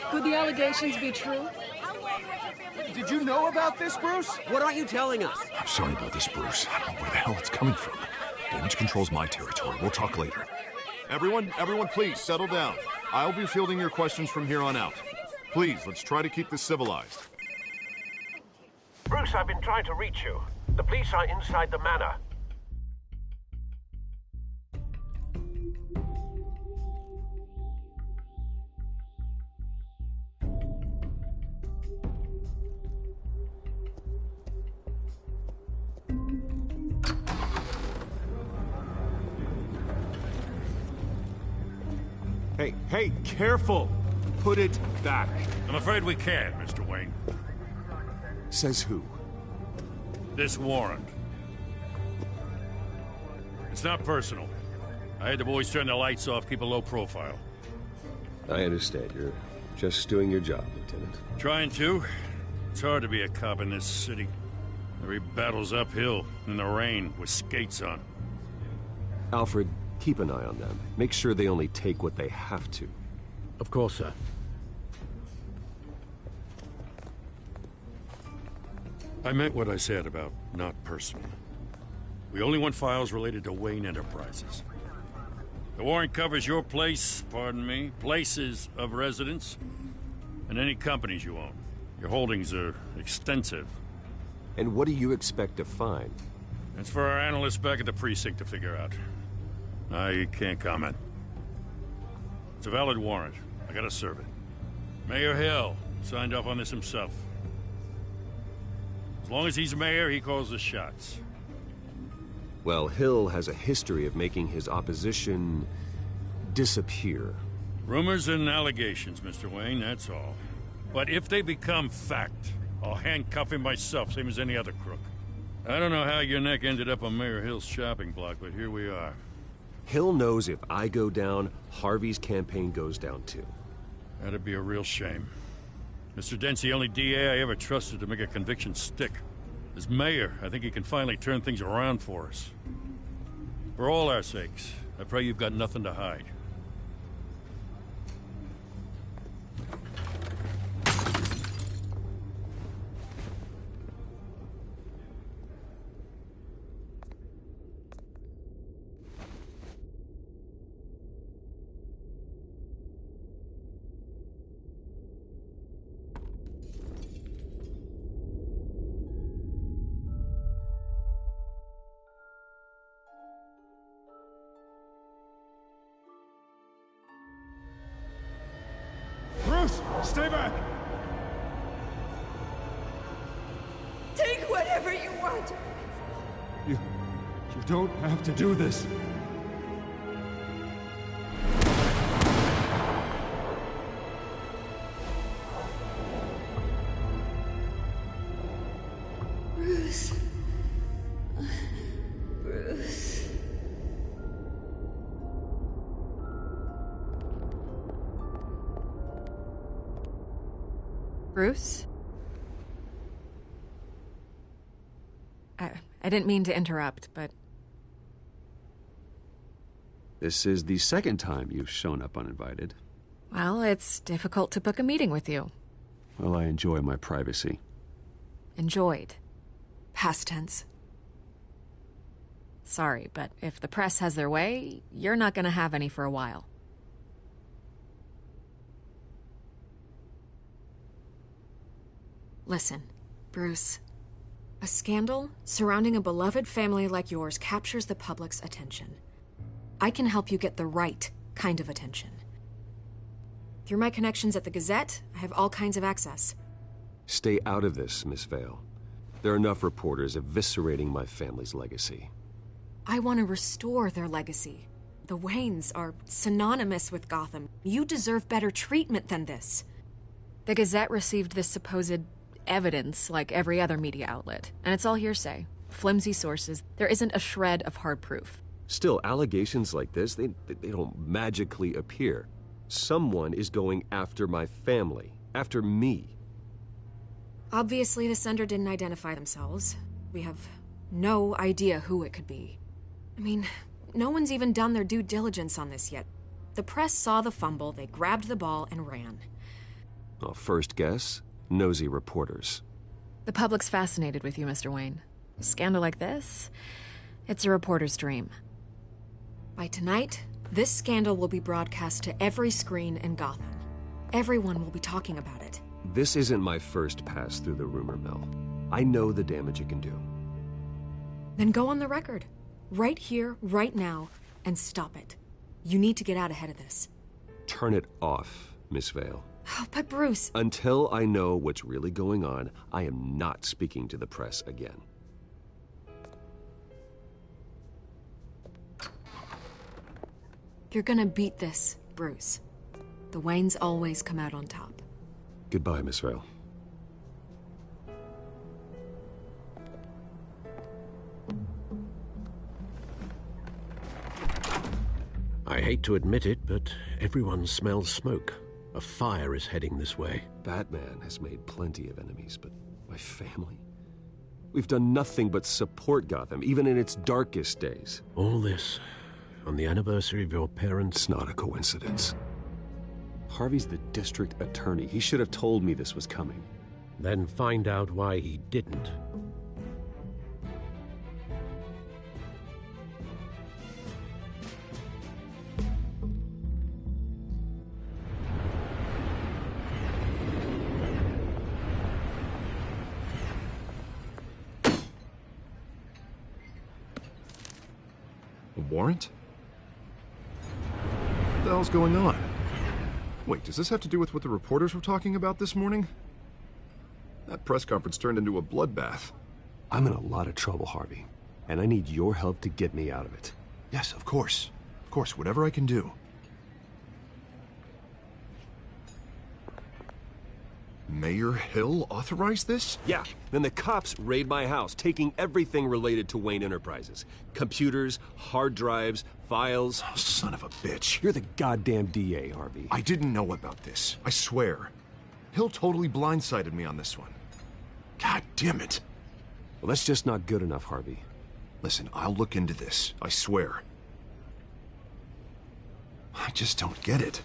Could the allegations be true? Did you know about this, Bruce? What aren't you telling us? I'm sorry about this, Bruce. I don't know where the hell it's coming from. Damage control's my territory. We'll talk later. Everyone, please, settle down. I'll be fielding your questions from here on out. Please, let's try to keep this civilized. Bruce, I've been trying to reach you. The police are inside the manor. Hey, careful! Put it back. I'm afraid we can't, Mr. Wayne. Says who? This warrant. It's not personal. I had the boys turn the lights off, keep a low profile. I understand. You're just doing your job, Lieutenant. Trying to. It's hard to be a cop in this city. Every battle's uphill, in the rain, with skates on. Alfred, Keep an eye on them. Make sure they only take what they have to. Of course, sir. I meant what I said about not personal. We only want files related to Wayne Enterprises. The warrant covers your place, pardon me, places of residence, and any companies you own. Your holdings are extensive. And what do you expect to find? It's for our analysts back at the precinct to figure out. I can't comment. It's a valid warrant. I gotta serve it. Mayor Hill signed off on this himself. As long as he's mayor, he calls the shots. Well, Hill has a history of making his opposition disappear. Rumors and allegations, Mr. Wayne, that's all. But if they become fact, I'll handcuff him myself, same as any other crook. I don't know how your neck ended up on Mayor Hill's shopping block, but here we are. Hill knows if I go down, Harvey's campaign goes down too. That'd be a real shame. Mr. Dent's the only DA I ever trusted to make a conviction stick. As mayor, I think he can finally turn things around for us. For all our sakes, I pray you've got nothing to hide. Bruce, stay back! Take whatever you want. You don't have to do this. Bruce. Bruce. Bruce? I didn't mean to interrupt, but... This is the second time you've shown up uninvited. Well, it's difficult to book a meeting with you. Well, I enjoy my privacy. Enjoyed. Past tense. Sorry, but if the press has their way, you're not gonna have any for a while. Listen, Bruce. A scandal surrounding a beloved family like yours captures the public's attention. I can help you get the right kind of attention. Through my connections at the Gazette, I have all kinds of access. Stay out of this, Miss Vale. There are enough reporters eviscerating my family's legacy. I want to restore their legacy. The Waynes are synonymous with Gotham. You deserve better treatment than this. The Gazette received this supposed evidence like every other media outlet, and it's all hearsay. Flimsy sources. There isn't a shred of hard proof. Still, allegations like this, they don't magically appear. Someone is going after my family, after me. Obviously, the sender didn't identify themselves. We have no idea who it could be. I mean, no one's even done their due diligence on this yet. The press saw the fumble, they grabbed the ball and ran. Well, first guess, nosy reporters. The public's fascinated with you, Mr. Wayne. A scandal like this, it's a reporter's dream. By tonight, this scandal will be broadcast to every screen in Gotham. Everyone will be talking about it. This isn't my first pass through the rumor mill. I know the damage it can do. Then go on the record. Right here, right now, and stop it. You need to get out ahead of this. Turn it off, Miss Vale. Oh, but Bruce... Until I know what's really going on, I am not speaking to the press again. You're gonna beat this, Bruce. The Waynes always come out on top. Goodbye, Miss Vale. I hate to admit it, but everyone smells smoke. A fire is heading this way. Batman has made plenty of enemies, but my family? We've done nothing but support Gotham, even in its darkest days. All this, On the anniversary of your parents? It's not a coincidence. Harvey's the district attorney. He should have told me this was coming. Then find out why he didn't. A warrant? What the hell's going on? Wait, does this have to do with what the reporters were talking about this morning? That press conference turned into a bloodbath. I'm in a lot of trouble, Harvey, and I need your help to get me out of it. Yes, of course. Of course, whatever I can do. Mayor Hill authorized this? Yeah, then the cops raid my house, taking everything related to Wayne Enterprises. Computers, hard drives, files. Oh, son of a bitch. You're the goddamn DA, Harvey. I didn't know about this. I swear. Hill totally blindsided me on this one. God damn it. Well, that's just not good enough, Harvey. Listen, I'll look into this. I swear. I just don't get it.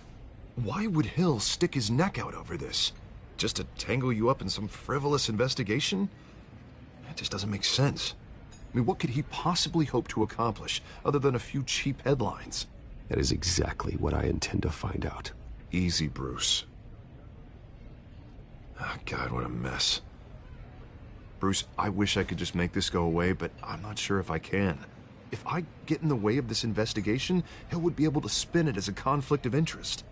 Why would Hill stick his neck out over this? Just to tangle you up in some frivolous investigation? That just doesn't make sense. I mean, what could he possibly hope to accomplish other than a few cheap headlines? That is exactly what I intend to find out. Easy, Bruce. Oh, God, what a mess. Bruce, I wish I could just make this go away, but I'm not sure if I can. If I get in the way of this investigation, Hill would be able to spin it as a conflict of interest.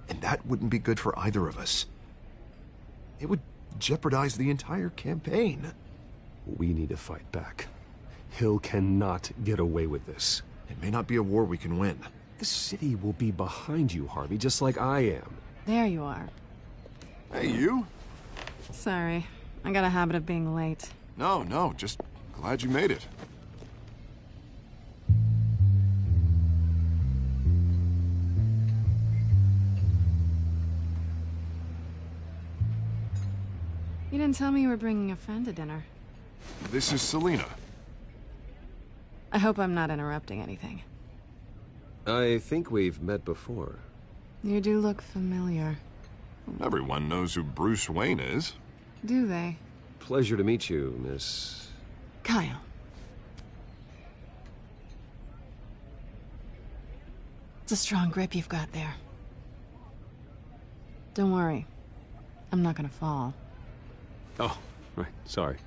And that wouldn't be good for either of us. It would jeopardize the entire campaign. We need to fight back. Hill cannot get away with this. It may not be a war we can win. The city will be behind you, Harvey, just like I am. There you are. Hey, you? Sorry. I got a habit of being late. No, just glad you made it. You didn't tell me you were bringing a friend to dinner. This is Selina. I hope I'm not interrupting anything. I think we've met before. You do look familiar. Everyone knows who Bruce Wayne is. Do they? Pleasure to meet you, Miss... Kyle. It's a strong grip you've got there. Don't worry. I'm not gonna fall. Oh, right. Sorry.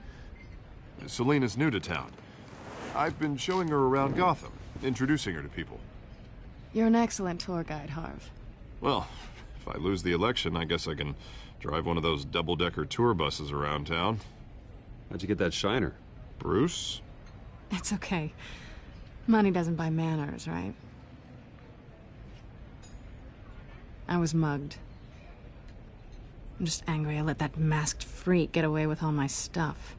Selina's new to town. I've been showing her around Gotham, introducing her to people. You're an excellent tour guide, Harv. Well, if I lose the election, I guess I can drive one of those double-decker tour buses around town. How'd you get that shiner? Bruce? It's okay. Money doesn't buy manners, right? I was mugged. I'm just angry I let that masked freak get away with all my stuff.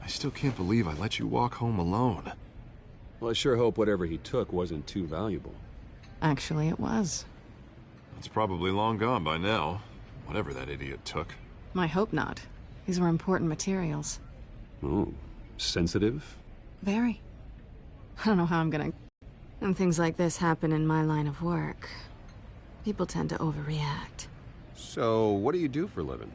I still can't believe I let you walk home alone. Well, I sure hope whatever he took wasn't too valuable. Actually, it was. It's probably long gone by now, whatever that idiot took. I hope not. These were important materials. Ooh, sensitive? Very. I don't know how I'm gonna... When things like this happen in my line of work, people tend to overreact. So, what do you do for a living?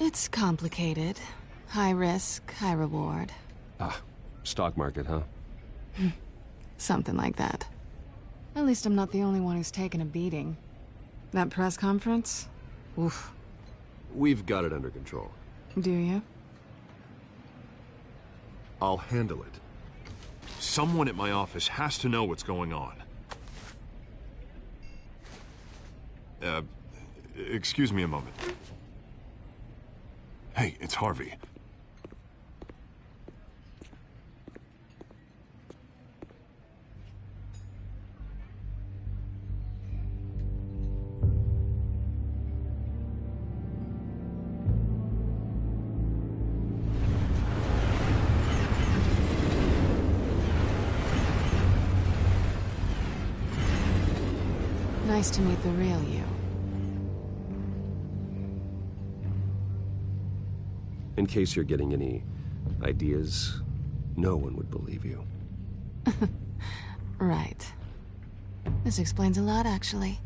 It's complicated. High risk, high reward. Ah, stock market, huh? Something like that. At least I'm not the only one who's taken a beating. That press conference? Oof. We've got it under control. Do you? I'll handle it. Someone at my office has to know what's going on. Excuse me a moment. Hey, it's Harvey. Nice to meet the real you. In case you're getting any ideas, no one would believe you. Right. This explains a lot, actually.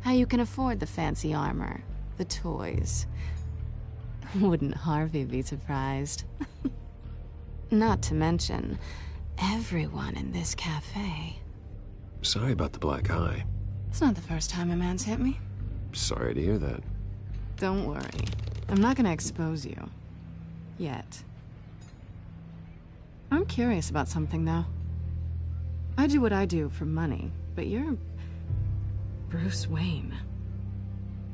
How you can afford the fancy armor, the toys. Wouldn't Harvey be surprised? Not to mention, everyone in this cafe. Sorry about the black eye. It's not the first time a man's hit me. Sorry to hear that. Don't worry. I'm not gonna expose you. Yet. I'm curious about something, though. I do what I do for money, but you're... Bruce Wayne.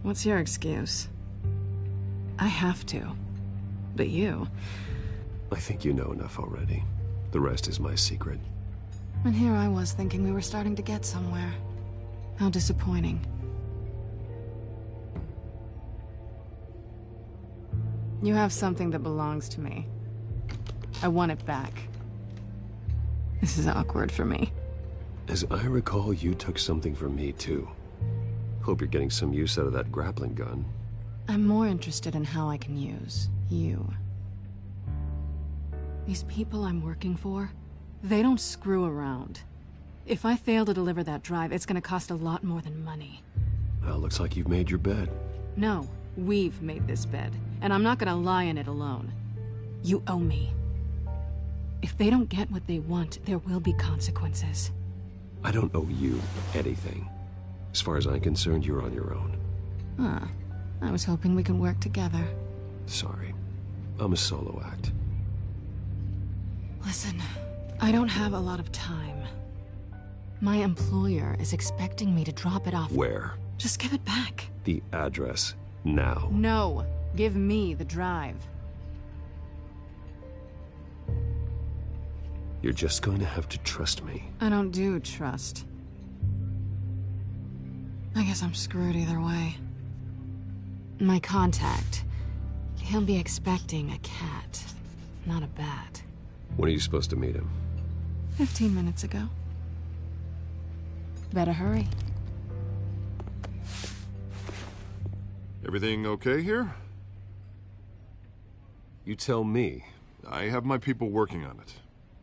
What's your excuse? I have to. But you... I think you know enough already. The rest is my secret. And here I was thinking we were starting to get somewhere. How disappointing. You have something that belongs to me. I want it back. This is awkward for me. As I recall, you took something from me, too. Hope you're getting some use out of that grappling gun. I'm more interested in how I can use you. These people I'm working for, they don't screw around. If I fail to deliver that drive, it's gonna cost a lot more than money. Well, looks like you've made your bed. No, we've made this bed, and I'm not gonna lie in it alone. You owe me. If they don't get what they want, there will be consequences. I don't owe you anything. As far as I'm concerned, you're on your own. Huh. I was hoping we could work together. Sorry. I'm a solo act. Listen, I don't have a lot of time. My employer is expecting me to drop it off. Where? Just give it back. The address, now. No. Give me the drive. You're just going to have to trust me. I don't do trust. I guess I'm screwed either way. My contact. He'll be expecting a cat, not a bat. When are you supposed to meet him? 15 minutes ago. Better hurry. Everything okay here? You tell me. I have my people working on it.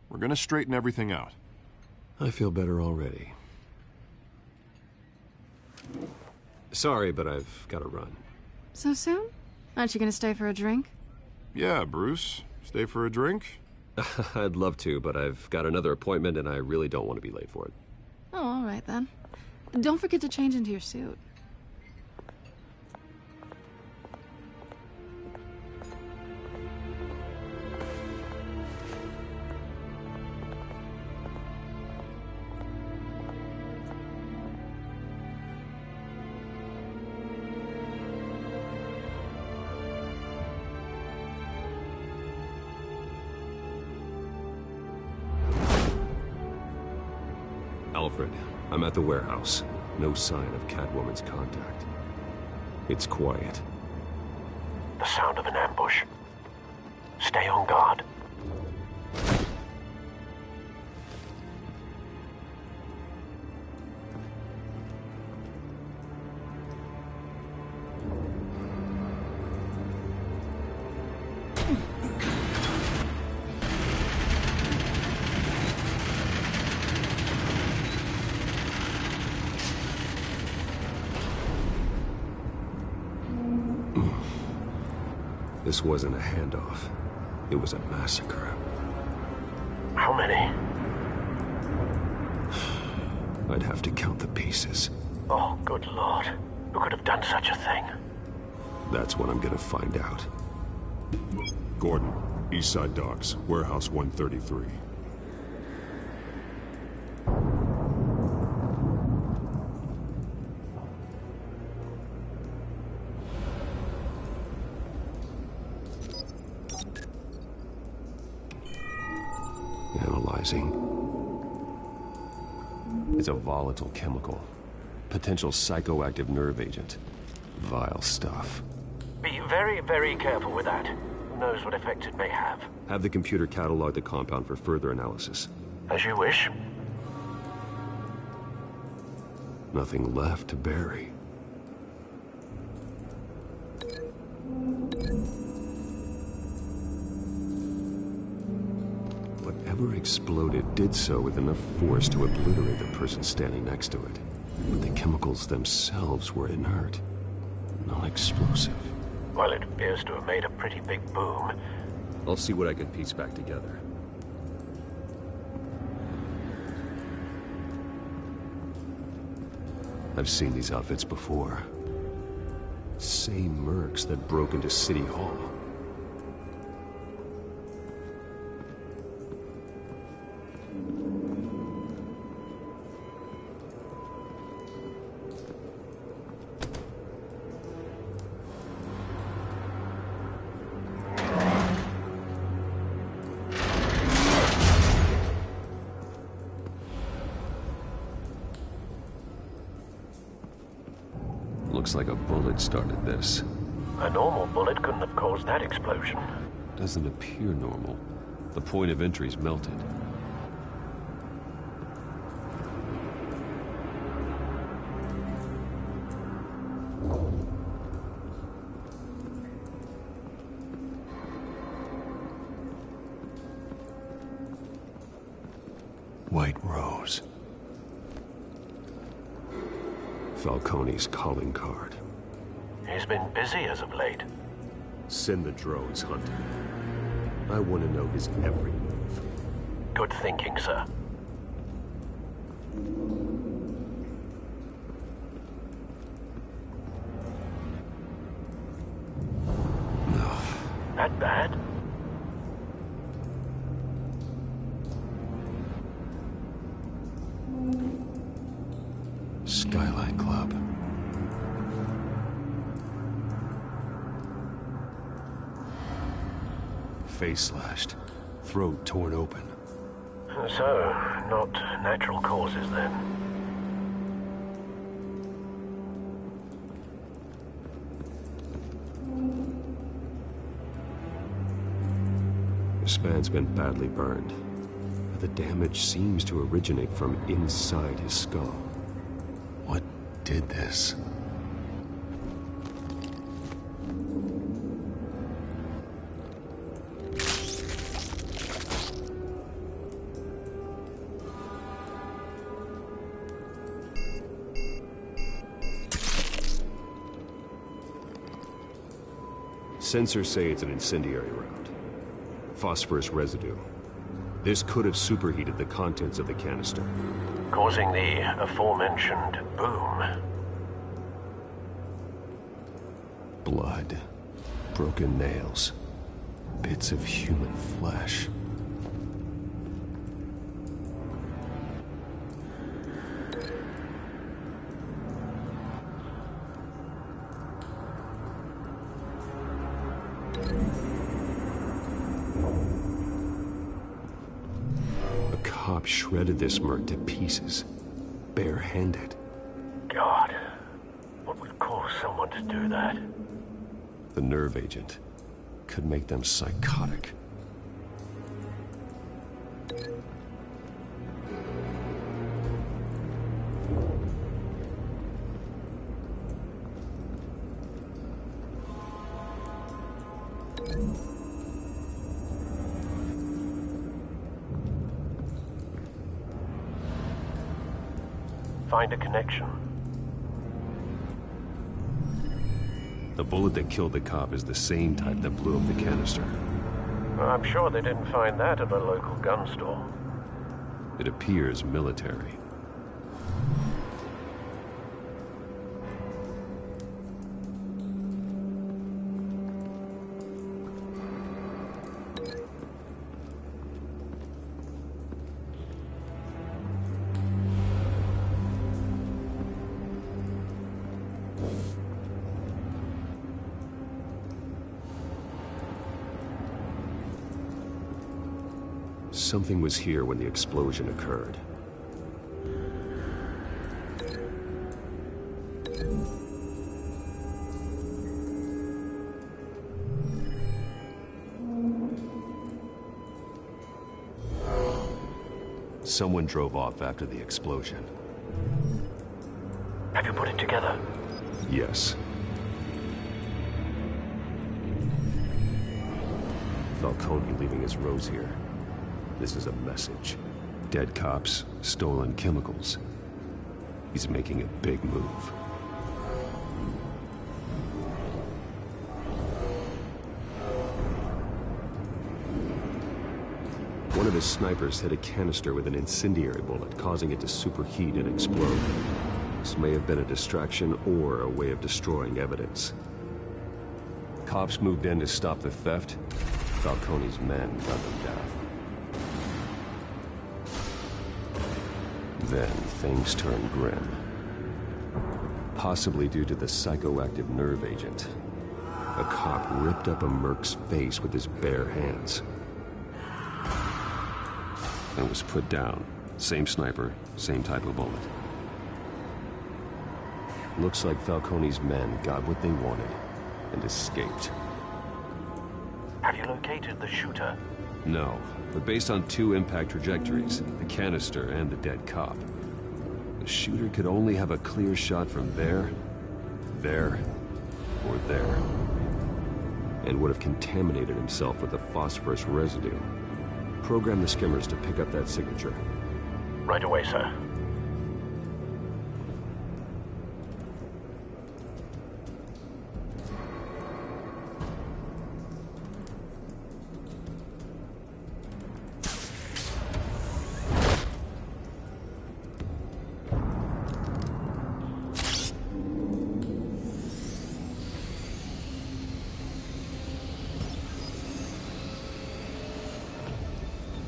We're gonna straighten everything out. I feel better already. Sorry, but I've got to run. So soon? Aren't you gonna stay for a drink? Yeah, Bruce. Stay for a drink? I'd love to, but I've got another appointment and I really don't want to be late for it. Oh, all right then. Don't forget to change into your suit. Alfred, I'm at the warehouse. No sign of Catwoman's contact. It's quiet. The sound of an ambush. Stay on guard. This wasn't a handoff. It was a massacre. How many? I'd have to count the pieces. Oh, good Lord. Who could have done such a thing? That's what I'm gonna find out. Gordon, Eastside Docks, Warehouse 133. Analyzing. It's a volatile chemical. Potential psychoactive nerve agent. Vile stuff. Be very, very careful with that. Who knows what effect it may have. Have the computer catalog the compound for further analysis. As you wish. Nothing left to bury. Whatever exploded did so with enough force to obliterate the person standing next to it. But the chemicals themselves were inert, non-explosive. Well, it appears to have made a pretty big boom. I'll see what I can piece back together. I've seen these outfits before. Same mercs that broke into City Hall. Looks like a bullet started this. A normal bullet couldn't have caused that explosion. Doesn't appear normal. The point of entry's melted. White Rose. Falcone's calling card. He's been busy as of late. Send the drones hunting. I want to know his every move. Good thinking, sir. That bad? Skyline Club. Face slashed, throat torn open. So, not natural causes then. This man's been badly burned, but the damage seems to originate from inside his skull. What did this? Sensors say it's an incendiary round. Phosphorus residue. This could have superheated the contents of the canister, causing the aforementioned boom. Blood, broken nails, bits of human flesh. Shredded this merc to pieces, bare-handed. God, what would cause someone to do that? The nerve agent could make them psychotic. Find a connection. The bullet that killed the cop is the same type that blew up the canister. I'm sure they didn't find that at a local gun store. It appears military. Something was here when the explosion occurred. Someone drove off after the explosion. Have you put it together? Yes. Falcone leaving his rose here. This is a message. Dead cops, stolen chemicals. He's making a big move. One of his snipers hit a canister with an incendiary bullet, causing it to superheat and explode. This may have been a distraction or a way of destroying evidence. Cops moved in to stop the theft. Falcone's men got them down. Then things turned grim. Possibly due to the psychoactive nerve agent. A cop ripped up a merc's face with his bare hands. And was put down. Same sniper, same type of bullet. Looks like Falcone's men got what they wanted and escaped. Have you located the shooter? No, but based on 2 impact trajectories, the canister and the dead cop, the shooter could only have a clear shot from there, or there, and would have contaminated himself with the phosphorus residue. Program the skimmers to pick up that signature. Right away, sir.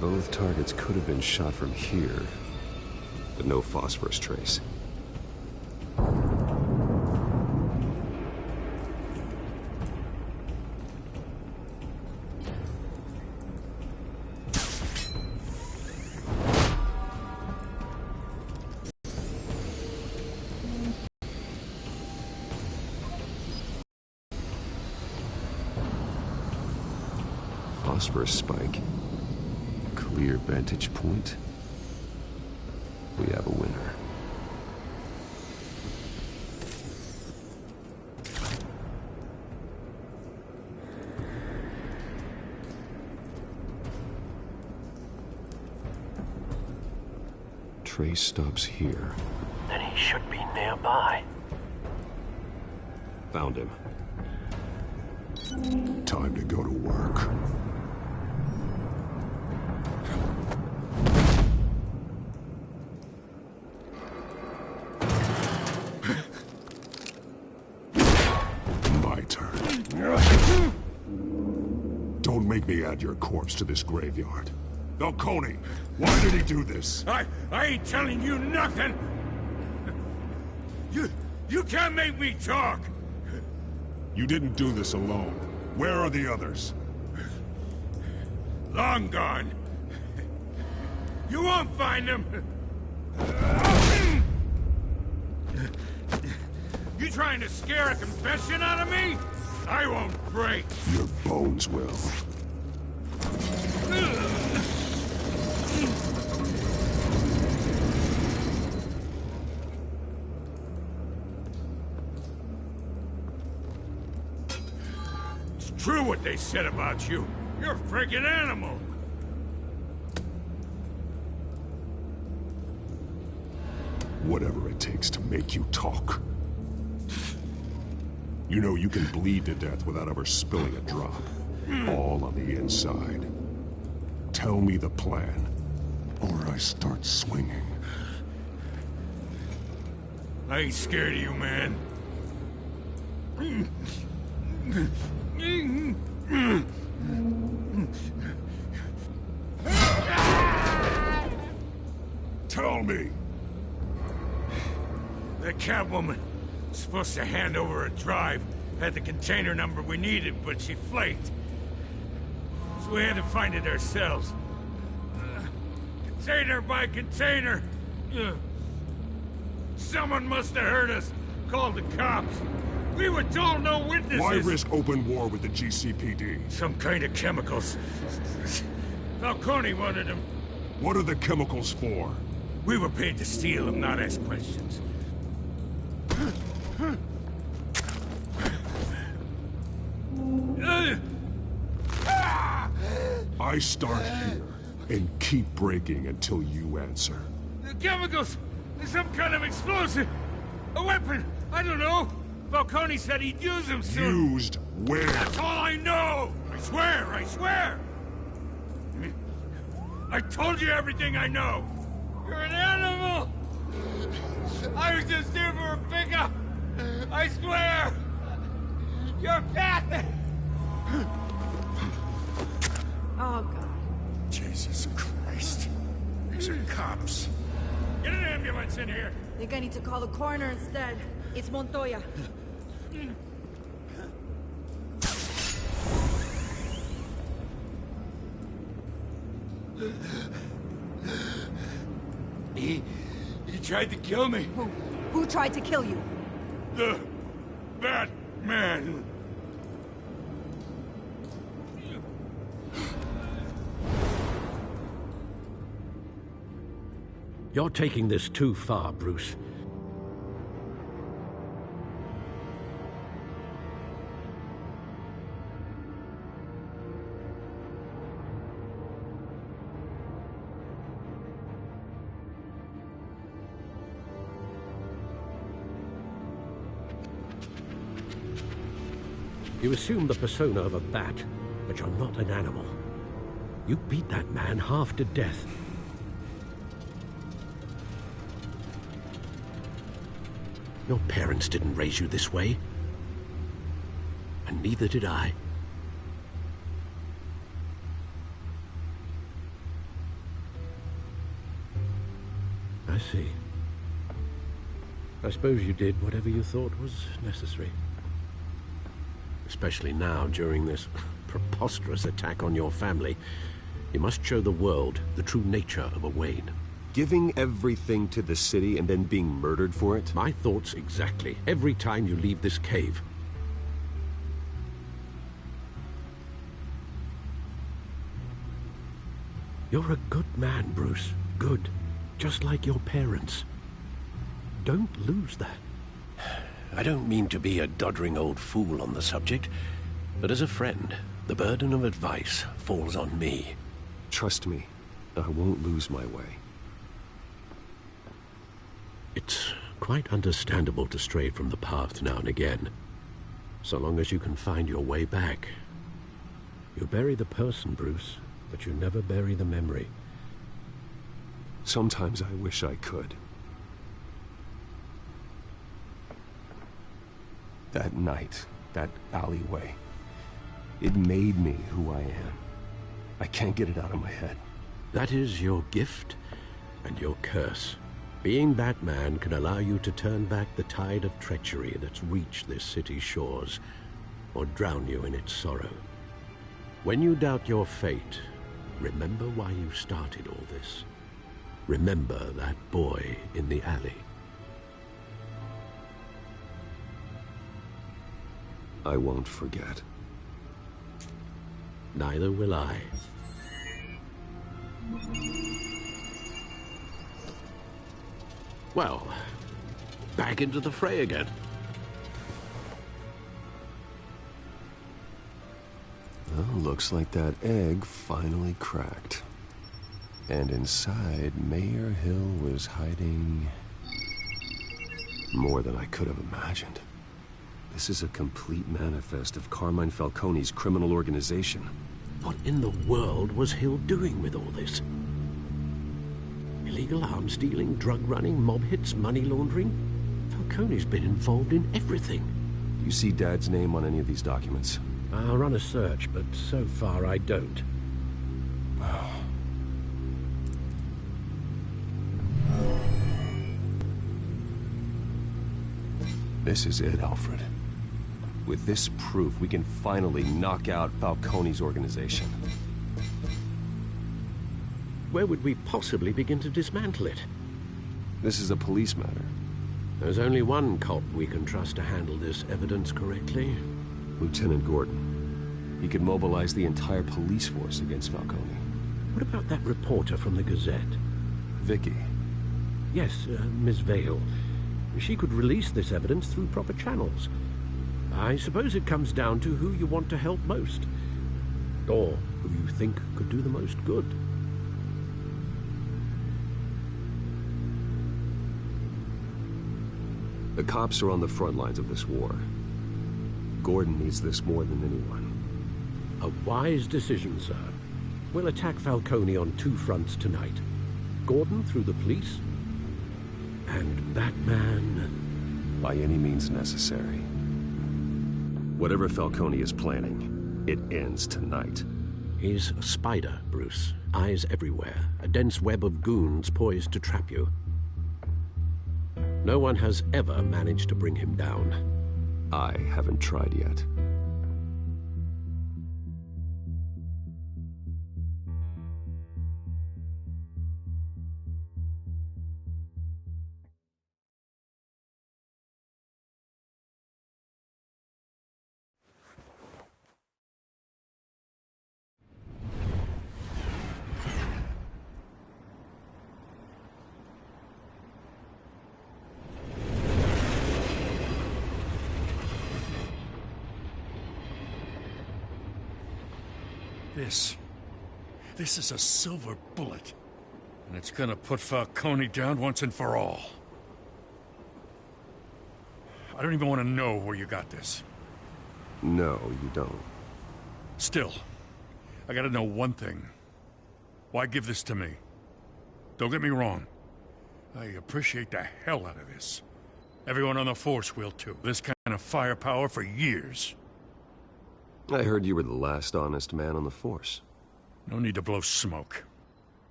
Both targets could have been shot from here, but no phosphorus trace. Phosphorus spike. Clear vantage point. We have a winner. Trace stops here. Then he should be nearby. Found him. Time to go to work. Don't make me add your corpse to this graveyard. Falcone, why did he do this? I ain't telling you nothing! You can't make me talk! You didn't do this alone. Where are the others? Long gone. You won't find them! You trying to scare a confession out of me? I won't break. Your bones will. It's true what they said about you. You're a freaking animal. Whatever it takes to make you talk. You know you can bleed to death without ever spilling a drop. All on the inside. Tell me the plan, or I start swinging. I ain't scared of you, man. Tell me! The Catwoman was supposed to hand over a drive. Had the container number we needed, but she flaked. So we had to find it ourselves. Container by container. Someone must have heard us. Called the cops. We were told no witnesses. Why risk open war with the GCPD? Some kind of chemicals. Falcone wanted them. What are the chemicals for? We were paid to steal them, not ask questions. I start here, And keep breaking until you answer. The chemicals! There's some kind of explosive! A weapon! I don't know! Falcone said he'd use them soon! Used where? That's all I know! I swear! I swear! I told you everything I know! You're an animal! I was just here for a pickup! I swear! You're pathetic! Oh, God. Jesus Christ. These are cops. Get an ambulance in here! I think I need to call the coroner instead. It's Montoya. He tried to kill me. Who tried to kill you? The Batman. You're taking this too far, Bruce. You assume the persona of a bat, but you're not an animal. You beat that man half to death. Your parents didn't raise you this way. And neither did I. I see. I suppose you did whatever you thought was necessary. Especially now, during this preposterous attack on your family. You must show the world the true nature of a Wayne. Giving everything to the city and then being murdered for it? My thoughts exactly. Every time you leave this cave. You're a good man, Bruce. Good. Just like your parents. Don't lose that. I don't mean to be a doddering old fool on the subject, but as a friend, the burden of advice falls on me. Trust me, I won't lose my way. It's quite understandable to stray from the path now and again, so long as you can find your way back. You bury the person, Bruce, but you never bury the memory. Sometimes I wish I could. That night, that alleyway, it made me who I am. I can't get it out of my head. That is your gift and your curse. Being Batman can allow you to turn back the tide of treachery that's reached this city's shores, or drown you in its sorrow. When you doubt your fate, remember why you started all this. Remember that boy in the alley. I won't forget. Neither will I. Well, back into the fray again. Well, looks like that egg finally cracked. And inside, Mayor Hill was hiding more than I could have imagined. This is a complete manifest of Carmine Falcone's criminal organization. What in the world was Hill doing with all this? Illegal arms dealing, drug running, mob hits, money laundering? Falcone's been involved in everything. You see Dad's name on any of these documents? I'll run a search, but so far I don't. This is it, Alfred. With this proof, we can finally knock out Falcone's organization. Where would we possibly begin to dismantle it? This is a police matter. There's only one cop we can trust to handle this evidence correctly. Lieutenant Gordon. He could mobilize the entire police force against Falcone. What about that reporter from the Gazette? Vicky. Yes, Miss Vale. She could release this evidence through proper channels. I suppose it comes down to who you want to help most. Or who you think could do the most good. The cops are on the front lines of this war. Gordon needs this more than anyone. A wise decision, sir. We'll attack Falcone on two fronts tonight. Gordon through the police, and Batman... by any means necessary. Whatever Falcone is planning, it ends tonight. He's a spider, Bruce. Eyes everywhere. A dense web of goons poised to trap you. No one has ever managed to bring him down. I haven't tried yet. This is a silver bullet. And it's gonna put Falcone down once and for all. I don't even want to know where you got this. No, you don't. Still, I gotta know one thing. Why give this to me? Don't get me wrong. I appreciate the hell out of this. Everyone on the force will too. This kind of firepower for years. I heard you were the last honest man on the force. No need to blow smoke.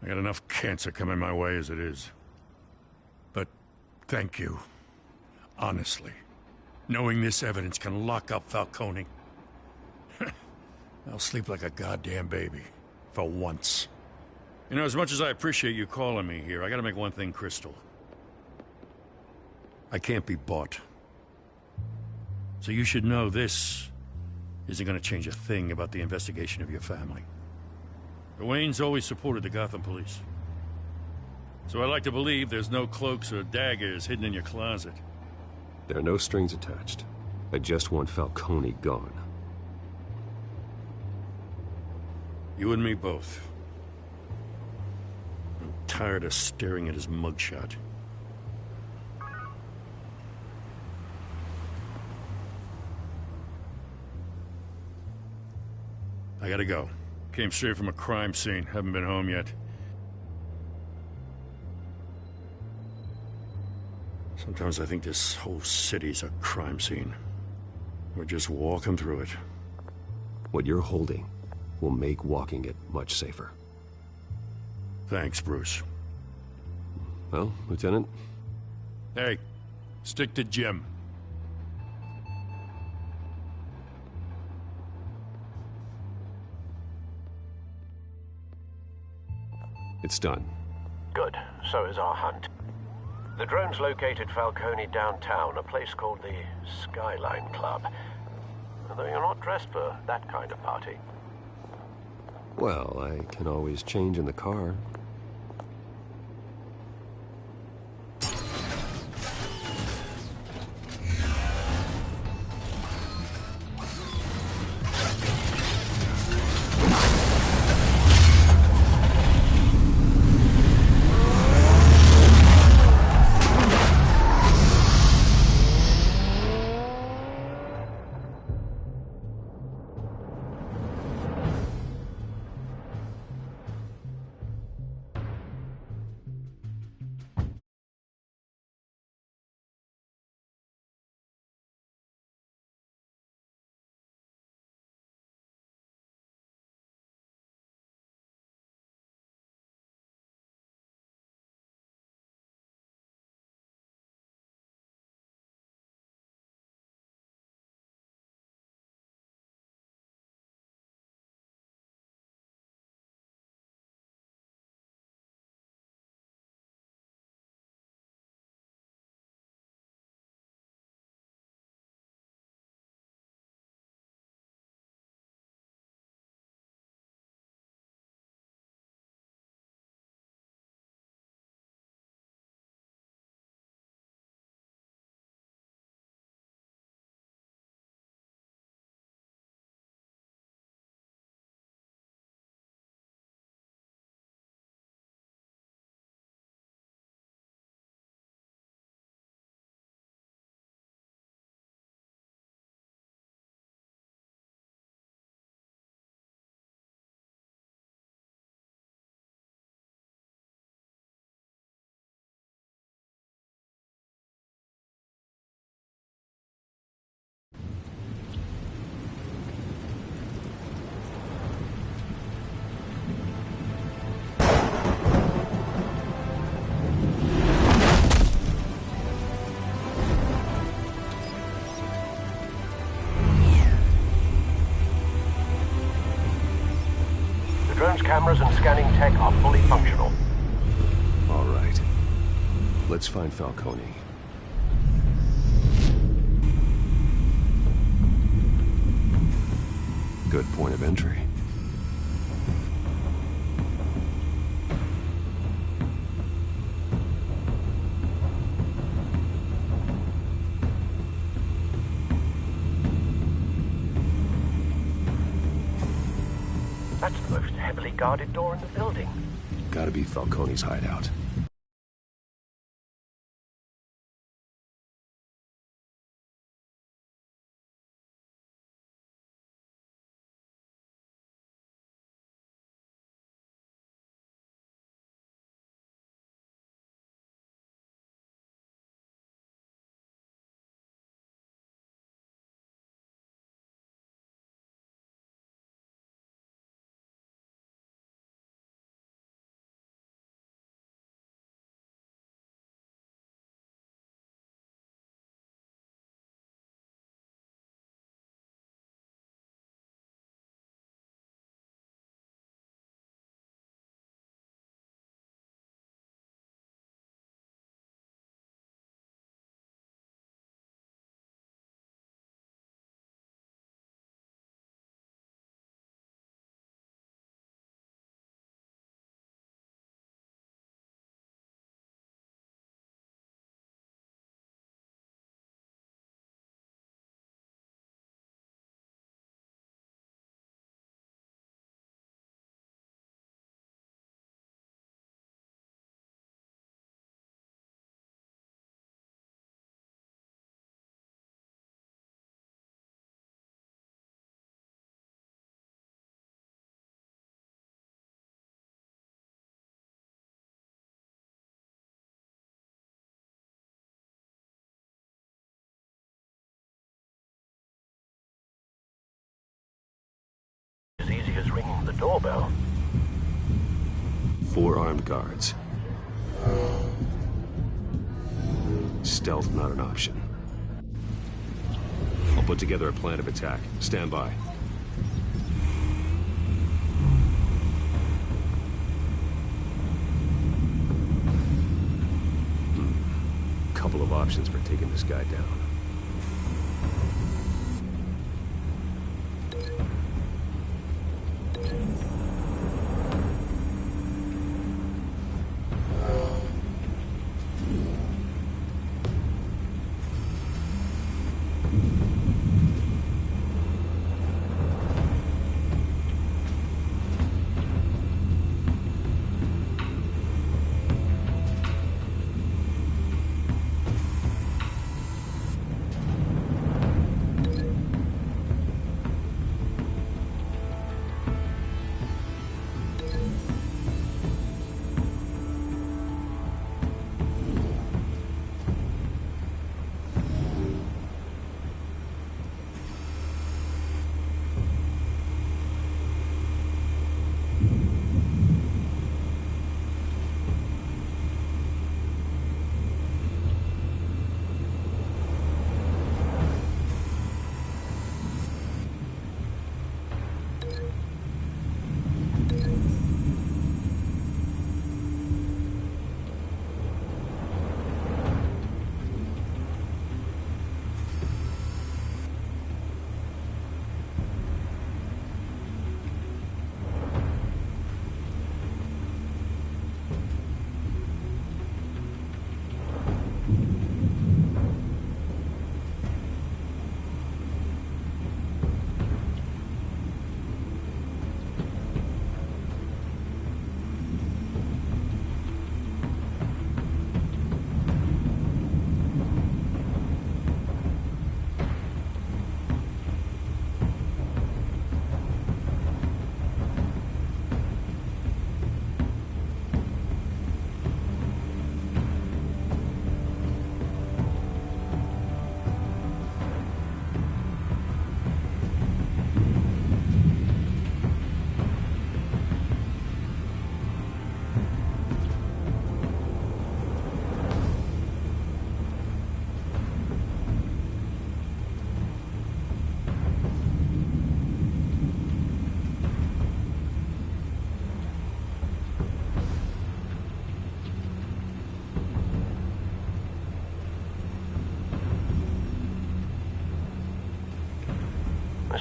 I got enough cancer coming my way as it is. But thank you. Honestly. Knowing this evidence can lock up Falcone. I'll sleep like a goddamn baby. For once. You know, as much as I appreciate you calling me here, I gotta make one thing crystal. I can't be bought. So you should know this isn't gonna change a thing about the investigation of your family. The Waynes always supported the Gotham police. So I like to believe there's no cloaks or daggers hidden in your closet. There are no strings attached. I just want Falcone gone. You and me both. I'm tired of staring at his mugshot. I gotta go. Came straight from a crime scene. Haven't been home yet. Sometimes I think this whole city's a crime scene. We're just walking through it. What you're holding will make walking it much safer. Thanks, Bruce. Well, Lieutenant? Hey, stick to Jim. It's done. Good. So is our hunt. The drones located Falcone downtown, a place called the Skyline Club. Though you're not dressed for that kind of party. Well, I can always change in the car. scanning tech are fully functional. All right. Let's find Falcone. Good point of entry. That's the most heavily guarded door in the building. Gotta be Falcone's hideout. As easy as ringing the doorbell. 4 armed guards. Stealth not an option. I'll put together a plan of attack. Stand by. Couple of options for taking this guy down.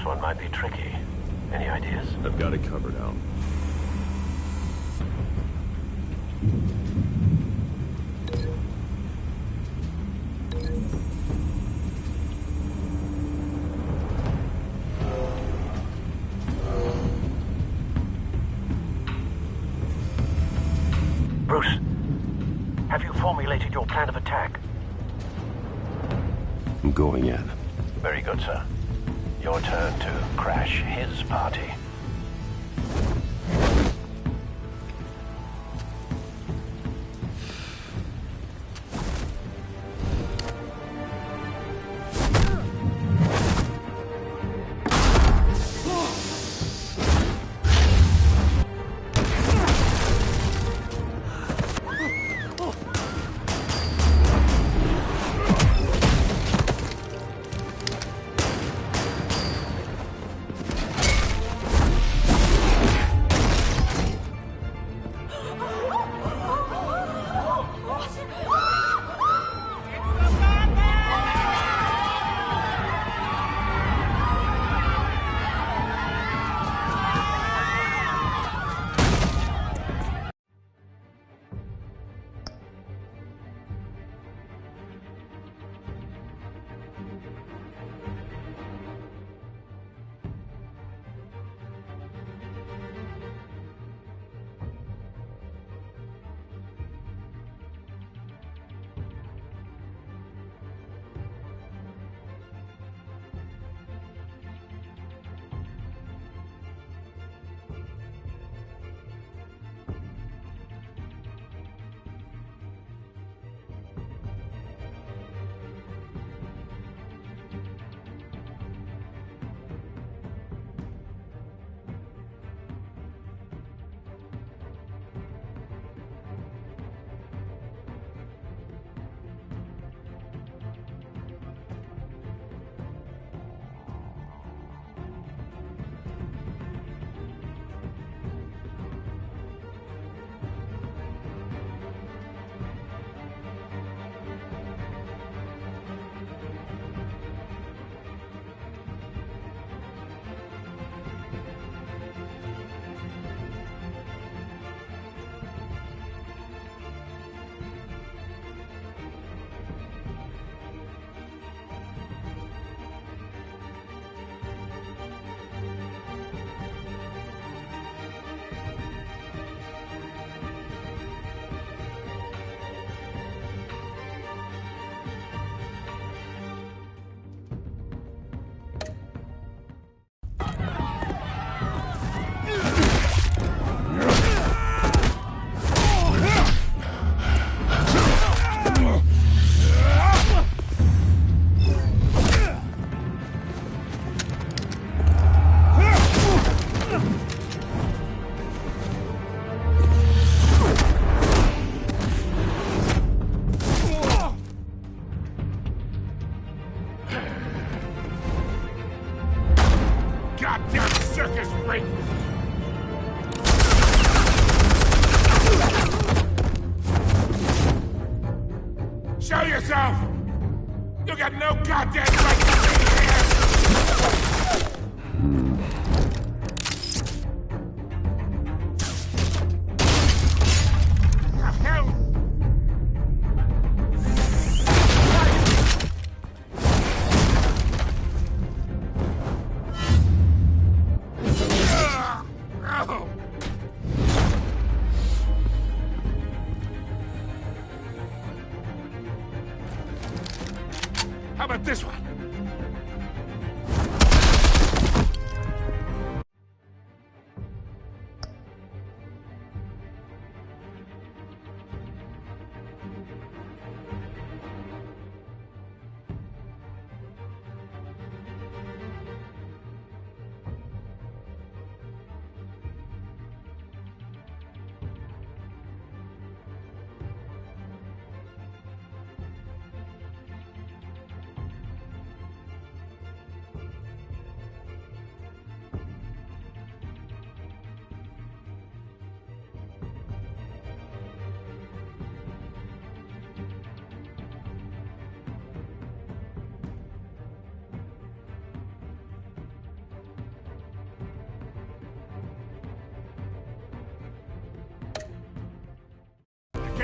this one might be tricky. Any ideas? I've got it covered, Al. Bruce, have you formulated your plan of attack? I'm going in. Very good, sir. Your turn to crash his party. Show yourself! You got no goddamn right to be here! The hell? How about this one?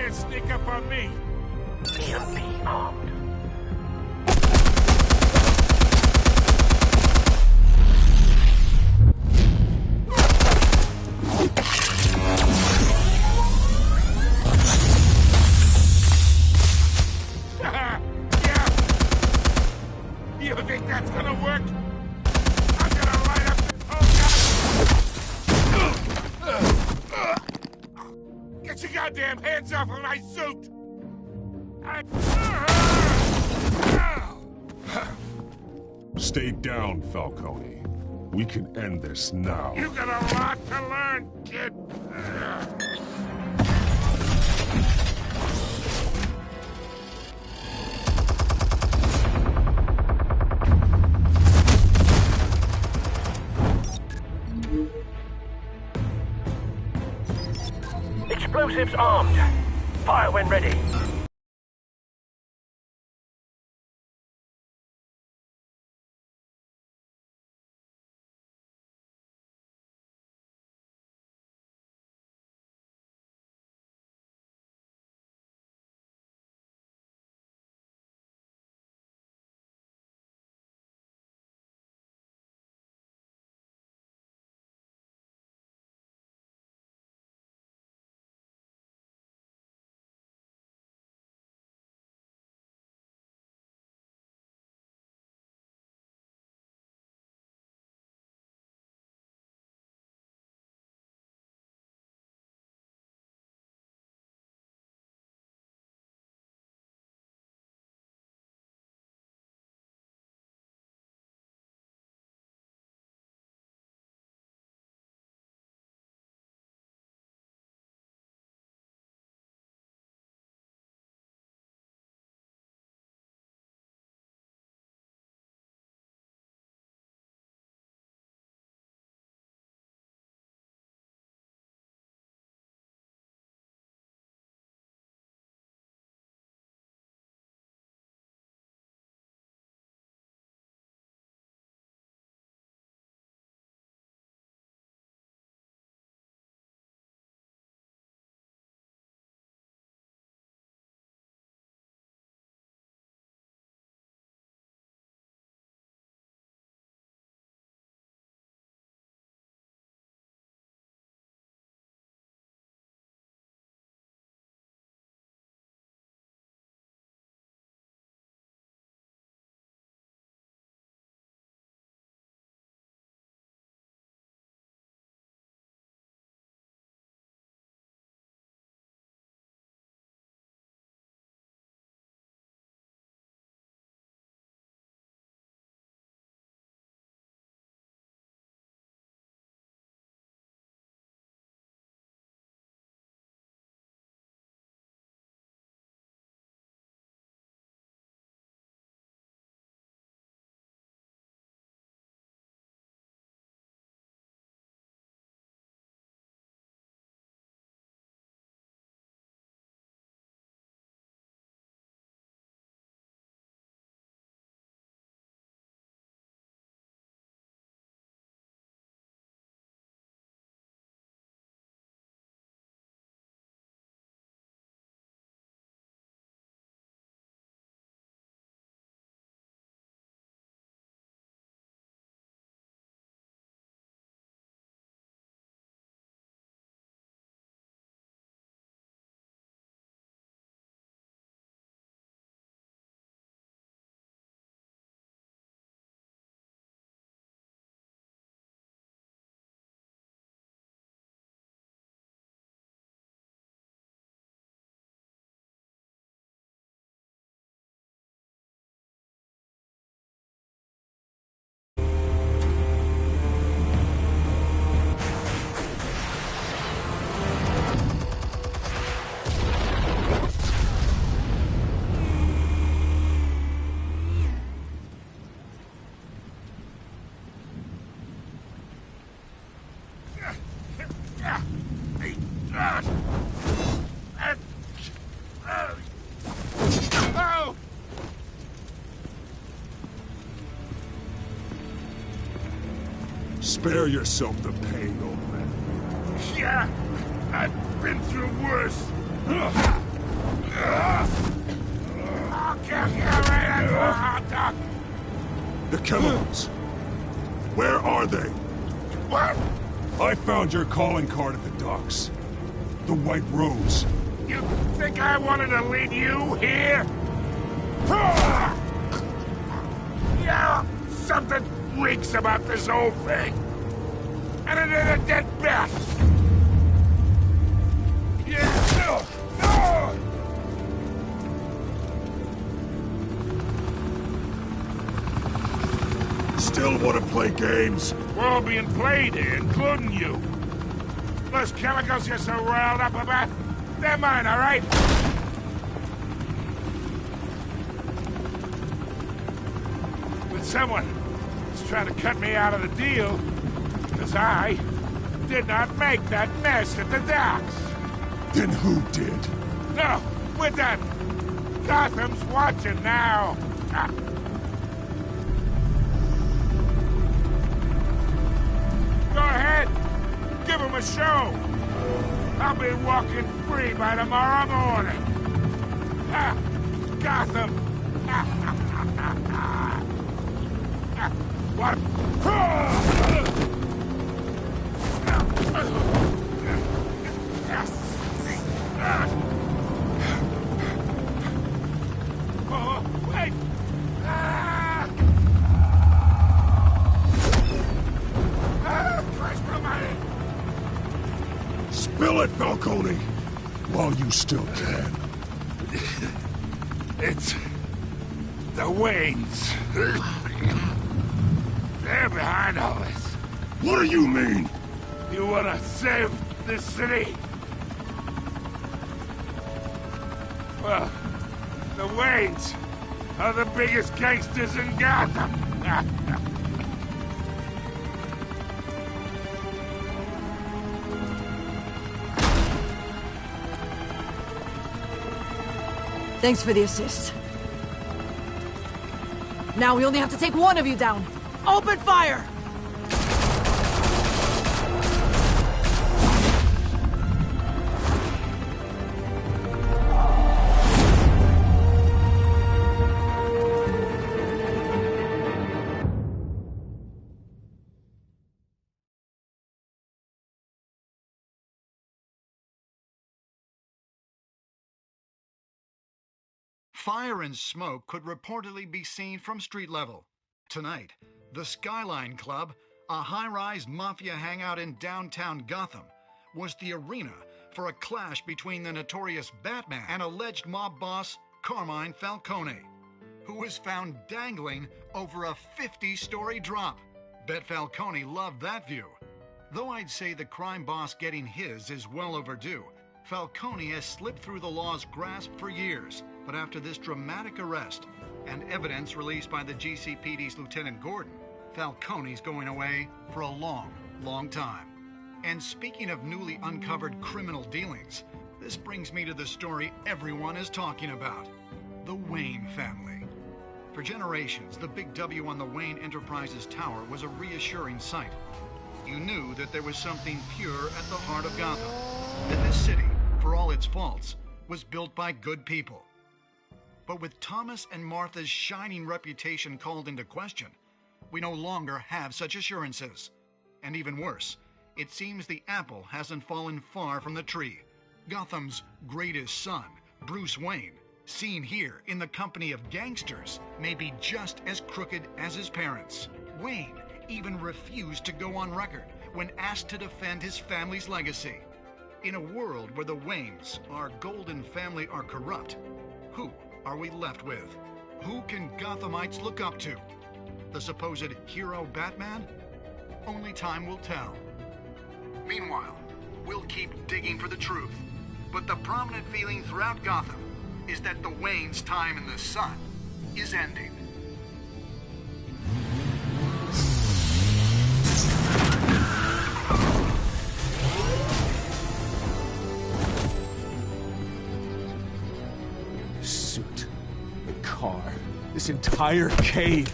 can't sneak up on me. EMP armed. You think that's gonna work? I'm gonna light up the... Get your goddamn hands off of my suit! Stay down, Falcone. We can end this now. You got a lot to learn, kid! Explosives armed. Fire when ready. Spare yourself the pain, old man. Yeah, I've been through worse. I'll kill you right as a hot dog. The chemicals. Where are they? What? I found your calling card at the docks. The White Rose. You think I wanted to lead you here? Yeah, something reeks about this whole thing. And it ain't a dead bat. Yeah, no! Still want to play games? We're all being played here, including you. Those chemicals you're so riled up about, they're mine, all right? But someone is trying to cut me out of the deal, because I did not make that mess at the docks. Then who did? No, we're done. Gotham's watching now. Go ahead. Give him a show. I'll be walking free by tomorrow morning. Gotham. What? Oh, wait! Christ almighty! Spill it, Falcone! While you still can. It's the Waynes. They're behind all this. What do you mean? You wanna save this city? Well, the Waynes are the biggest gangsters in Gotham. Thanks for the assist. Now we only have to take one of you down. Open fire! Fire and smoke could reportedly be seen from street level. Tonight, the Skyline Club, a high-rise mafia hangout in downtown Gotham, was the arena for a clash between the notorious Batman and alleged mob boss Carmine Falcone, who was found dangling over a 50-story drop. Bet Falcone loved that view. Though I'd say the crime boss getting his is well overdue, Falcone has slipped through the law's grasp for years. But after this dramatic arrest and evidence released by the GCPD's Lieutenant Gordon, Falcone's going away for a long, long time. And speaking of newly uncovered criminal dealings, this brings me to the story everyone is talking about: the Wayne family. For generations, the big W on the Wayne Enterprises Tower was a reassuring sight. You knew that there was something pure at the heart of Gotham, that this city, for all its faults, was built by good people. But with Thomas and Martha's shining reputation called into question, we no longer have such assurances. And even worse, it seems the apple hasn't fallen far from the tree. Gotham's greatest son, Bruce Wayne, seen here in the company of gangsters, may be just as crooked as his parents. Wayne even refused to go on record when asked to defend his family's legacy. In a world where the Waynes, our golden family, are corrupt, who are we left with? Who can Gothamites look up to? The supposed hero Batman? Only time will tell. Meanwhile, we'll keep digging for the truth. But the prominent feeling throughout Gotham is that the Waynes' time in the sun is ending. Car. This entire cave.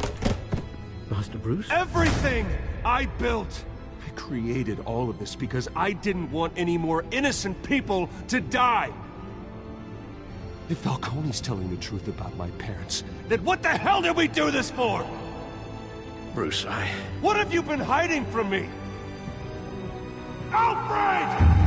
Master Bruce? Everything I built. I created all of this because I didn't want any more innocent people to die. If Falcone's telling the truth about my parents, Then what the hell did we do this for? Bruce, What have you been hiding from me? Alfred!